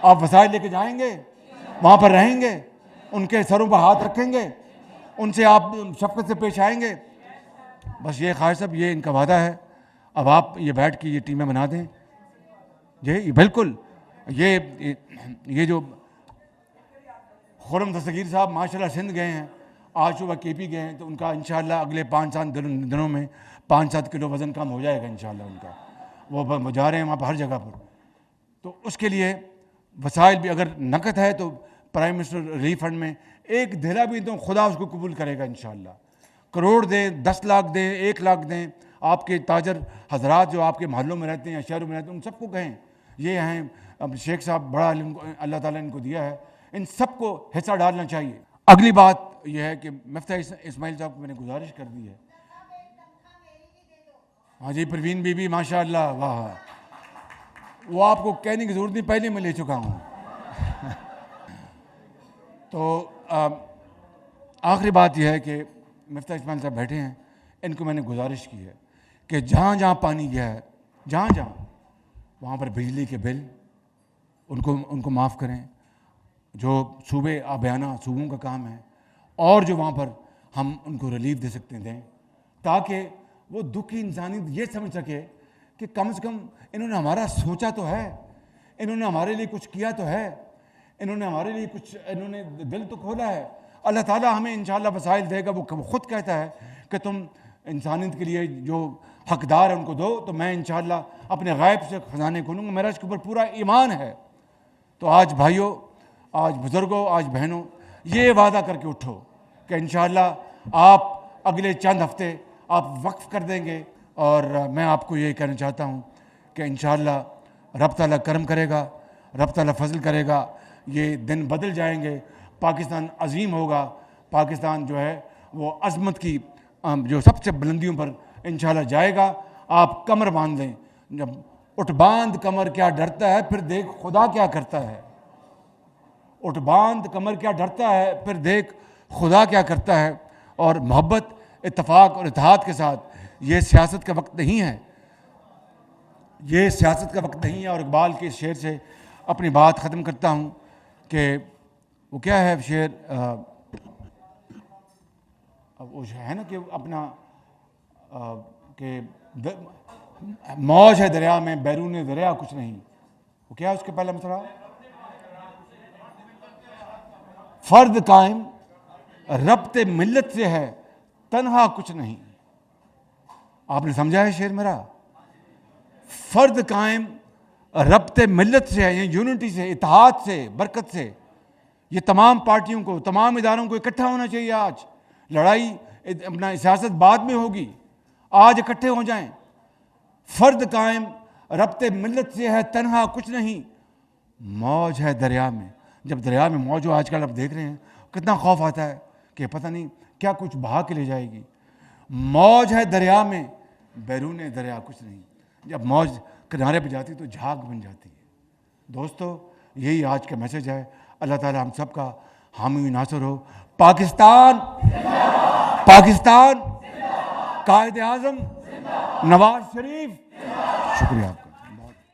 آپ وسائل لے کے جائیں گے، وہاں پر رہیں گے، ان کے سروں پر ہاتھ رکھیں گے، ان سے آپ شفقت سے پیش آئیں گے؟ بس یہ خواہش صاحب، یہ ان کا وعدہ ہے، اب آپ یہ بیٹھ کے یہ ٹیمیں بنا دیں، جی بالکل، یہ جو خرم دستگیر صاحب ماشاءاللہ سندھ گئے ہیں، آج صبح KP گئے ہیں، تو ان کا انشاءاللہ اگلے 5-7 دنوں میں 5-7 کلو وزن کم ہو جائے گا انشاءاللہ ان کا، وہ جا رہے ہیں وہاں پر ہر جگہ پر، تو اس کے لیے وسائل بھی، اگر نقد ہے تو پرائم منسٹر ریلیف فنڈ میں ایک دھیرا بھی تو خدا اس کو قبول کرے گا انشاءاللہ، کروڑ دیں، 10 لاکھ دیں، 1 لاکھ دیں، آپ کے تاجر حضرات جو آپ کے محلوں میں رہتے ہیں یا شہروں میں رہتے ہیں ان سب کو کہیں، یہ ہیں اب شیخ صاحب بڑا علم اللہ تعالیٰ نے ان کو دیا ہے، ان سب کو حصہ ڈالنا چاہیے۔ اگلی بات یہ ہے کہ مفتاح اسماعیل صاحب کو میں نے گزارش کر دی ہے، ہاں جی، پروین بی بی ماشاء اللہ، واہ، وہ آپ کو کہنے کی ضرورت نہیں، پہلے میں لے چکا ہوں۔ تو آخری بات یہ ہے کہ مفتاح اسماعیل صاحب بیٹھے ہیں، ان کو میں نے گزارش کی ہے کہ جہاں جہاں پانی گیا ہے، جہاں جہاں وہاں پر بجلی کے بل ان کو معاف کریں، جو صوبے آبیانہ صوبوں کا کام ہے، اور جو وہاں پر ہم ان کو ریلیف دے سکتے دیں، تاکہ وہ دکھی انسانیت یہ سمجھ سکے کہ کم سے کم انہوں نے ہمارا سوچا تو ہے، انہوں نے ہمارے لیے کچھ کیا تو ہے، انہوں نے ہمارے لیے کچھ، انہوں نے دل تو کھولا ہے۔ اللہ تعالیٰ ہمیں انشاءاللہ وسائل دے گا، وہ خود کہتا ہے کہ تم انسانیت کے لیے جو حقدار ہے ان کو دو، تو میں انشاءاللہ اپنے غیب سے خزانے کھولوں گا، میرا اس کے اوپر پورا ایمان ہے۔ تو آج بھائیوں، آج بزرگوں، آج بہنوں، یہ وعدہ کر کے اٹھو کہ انشاءاللہ آپ اگلے چند ہفتے آپ وقف کر دیں گے، اور میں آپ کو یہ کہنا چاہتا ہوں کہ انشاءاللہ رب تعالیٰ کرم کرے گا، رب تعالیٰ فضل کرے گا، یہ دن بدل جائیں گے، پاکستان عظیم ہوگا، پاکستان جو ہے وہ عظمت کی جو سب سے بلندیوں پر انشاءاللہ جائے گا۔ آپ کمر باندھ لیں، جب اٹھ باندھ کمر کیا ڈرتا ہے، پھر دیکھ خدا کیا کرتا ہے، اٹھ باندھ کمر کیا ڈرتا ہے، پھر دیکھ خدا کیا کرتا ہے، اور محبت، اتفاق اور اتحاد کے ساتھ، یہ سیاست کا وقت نہیں ہے، یہ سیاست کا وقت نہیں ہے۔ اور اقبال کے شعر سے اپنی بات ختم کرتا ہوں کہ وہ کیا ہے شعر، وہ ہے نا کہ اپنا کہ موج ہے دریا میں بیرون دریا کچھ نہیں، وہ کیا ہے اس کے پہلا مسئلہ، فرد قائم ربط ملت سے ہے تنہا کچھ نہیں۔ آپ نے سمجھا ہے شعر میرا؟ فرد قائم ربط ملت سے ہے، یعنی یونٹی سے، اتحاد سے، برکت سے۔ یہ تمام پارٹیوں کو، تمام اداروں کو اکٹھا ہونا چاہیے۔ آج لڑائی اپنا سیاست بعد میں ہوگی، آج اکٹھے ہو جائیں۔ فرد قائم ربط ملت سے ہے تنہا کچھ نہیں، موج ہے دریا میں۔ جب دریا میں موج ہو، آج کل آپ دیکھ رہے ہیں کتنا خوف آتا ہے کہ پتہ نہیں کیا کچھ بہا کے لے جائے گی۔ موج ہے دریا میں بیرون دریا کچھ نہیں، جب موج کنارے پہ جاتی تو جھاگ بن جاتی ہے۔ دوستو، یہی آج کا میسج ہے۔ اللہ تعالی ہم سب کا حامی ناصر ہو۔ پاکستان، پاکستان، قائد اعظم نواز شریف، شکریہ۔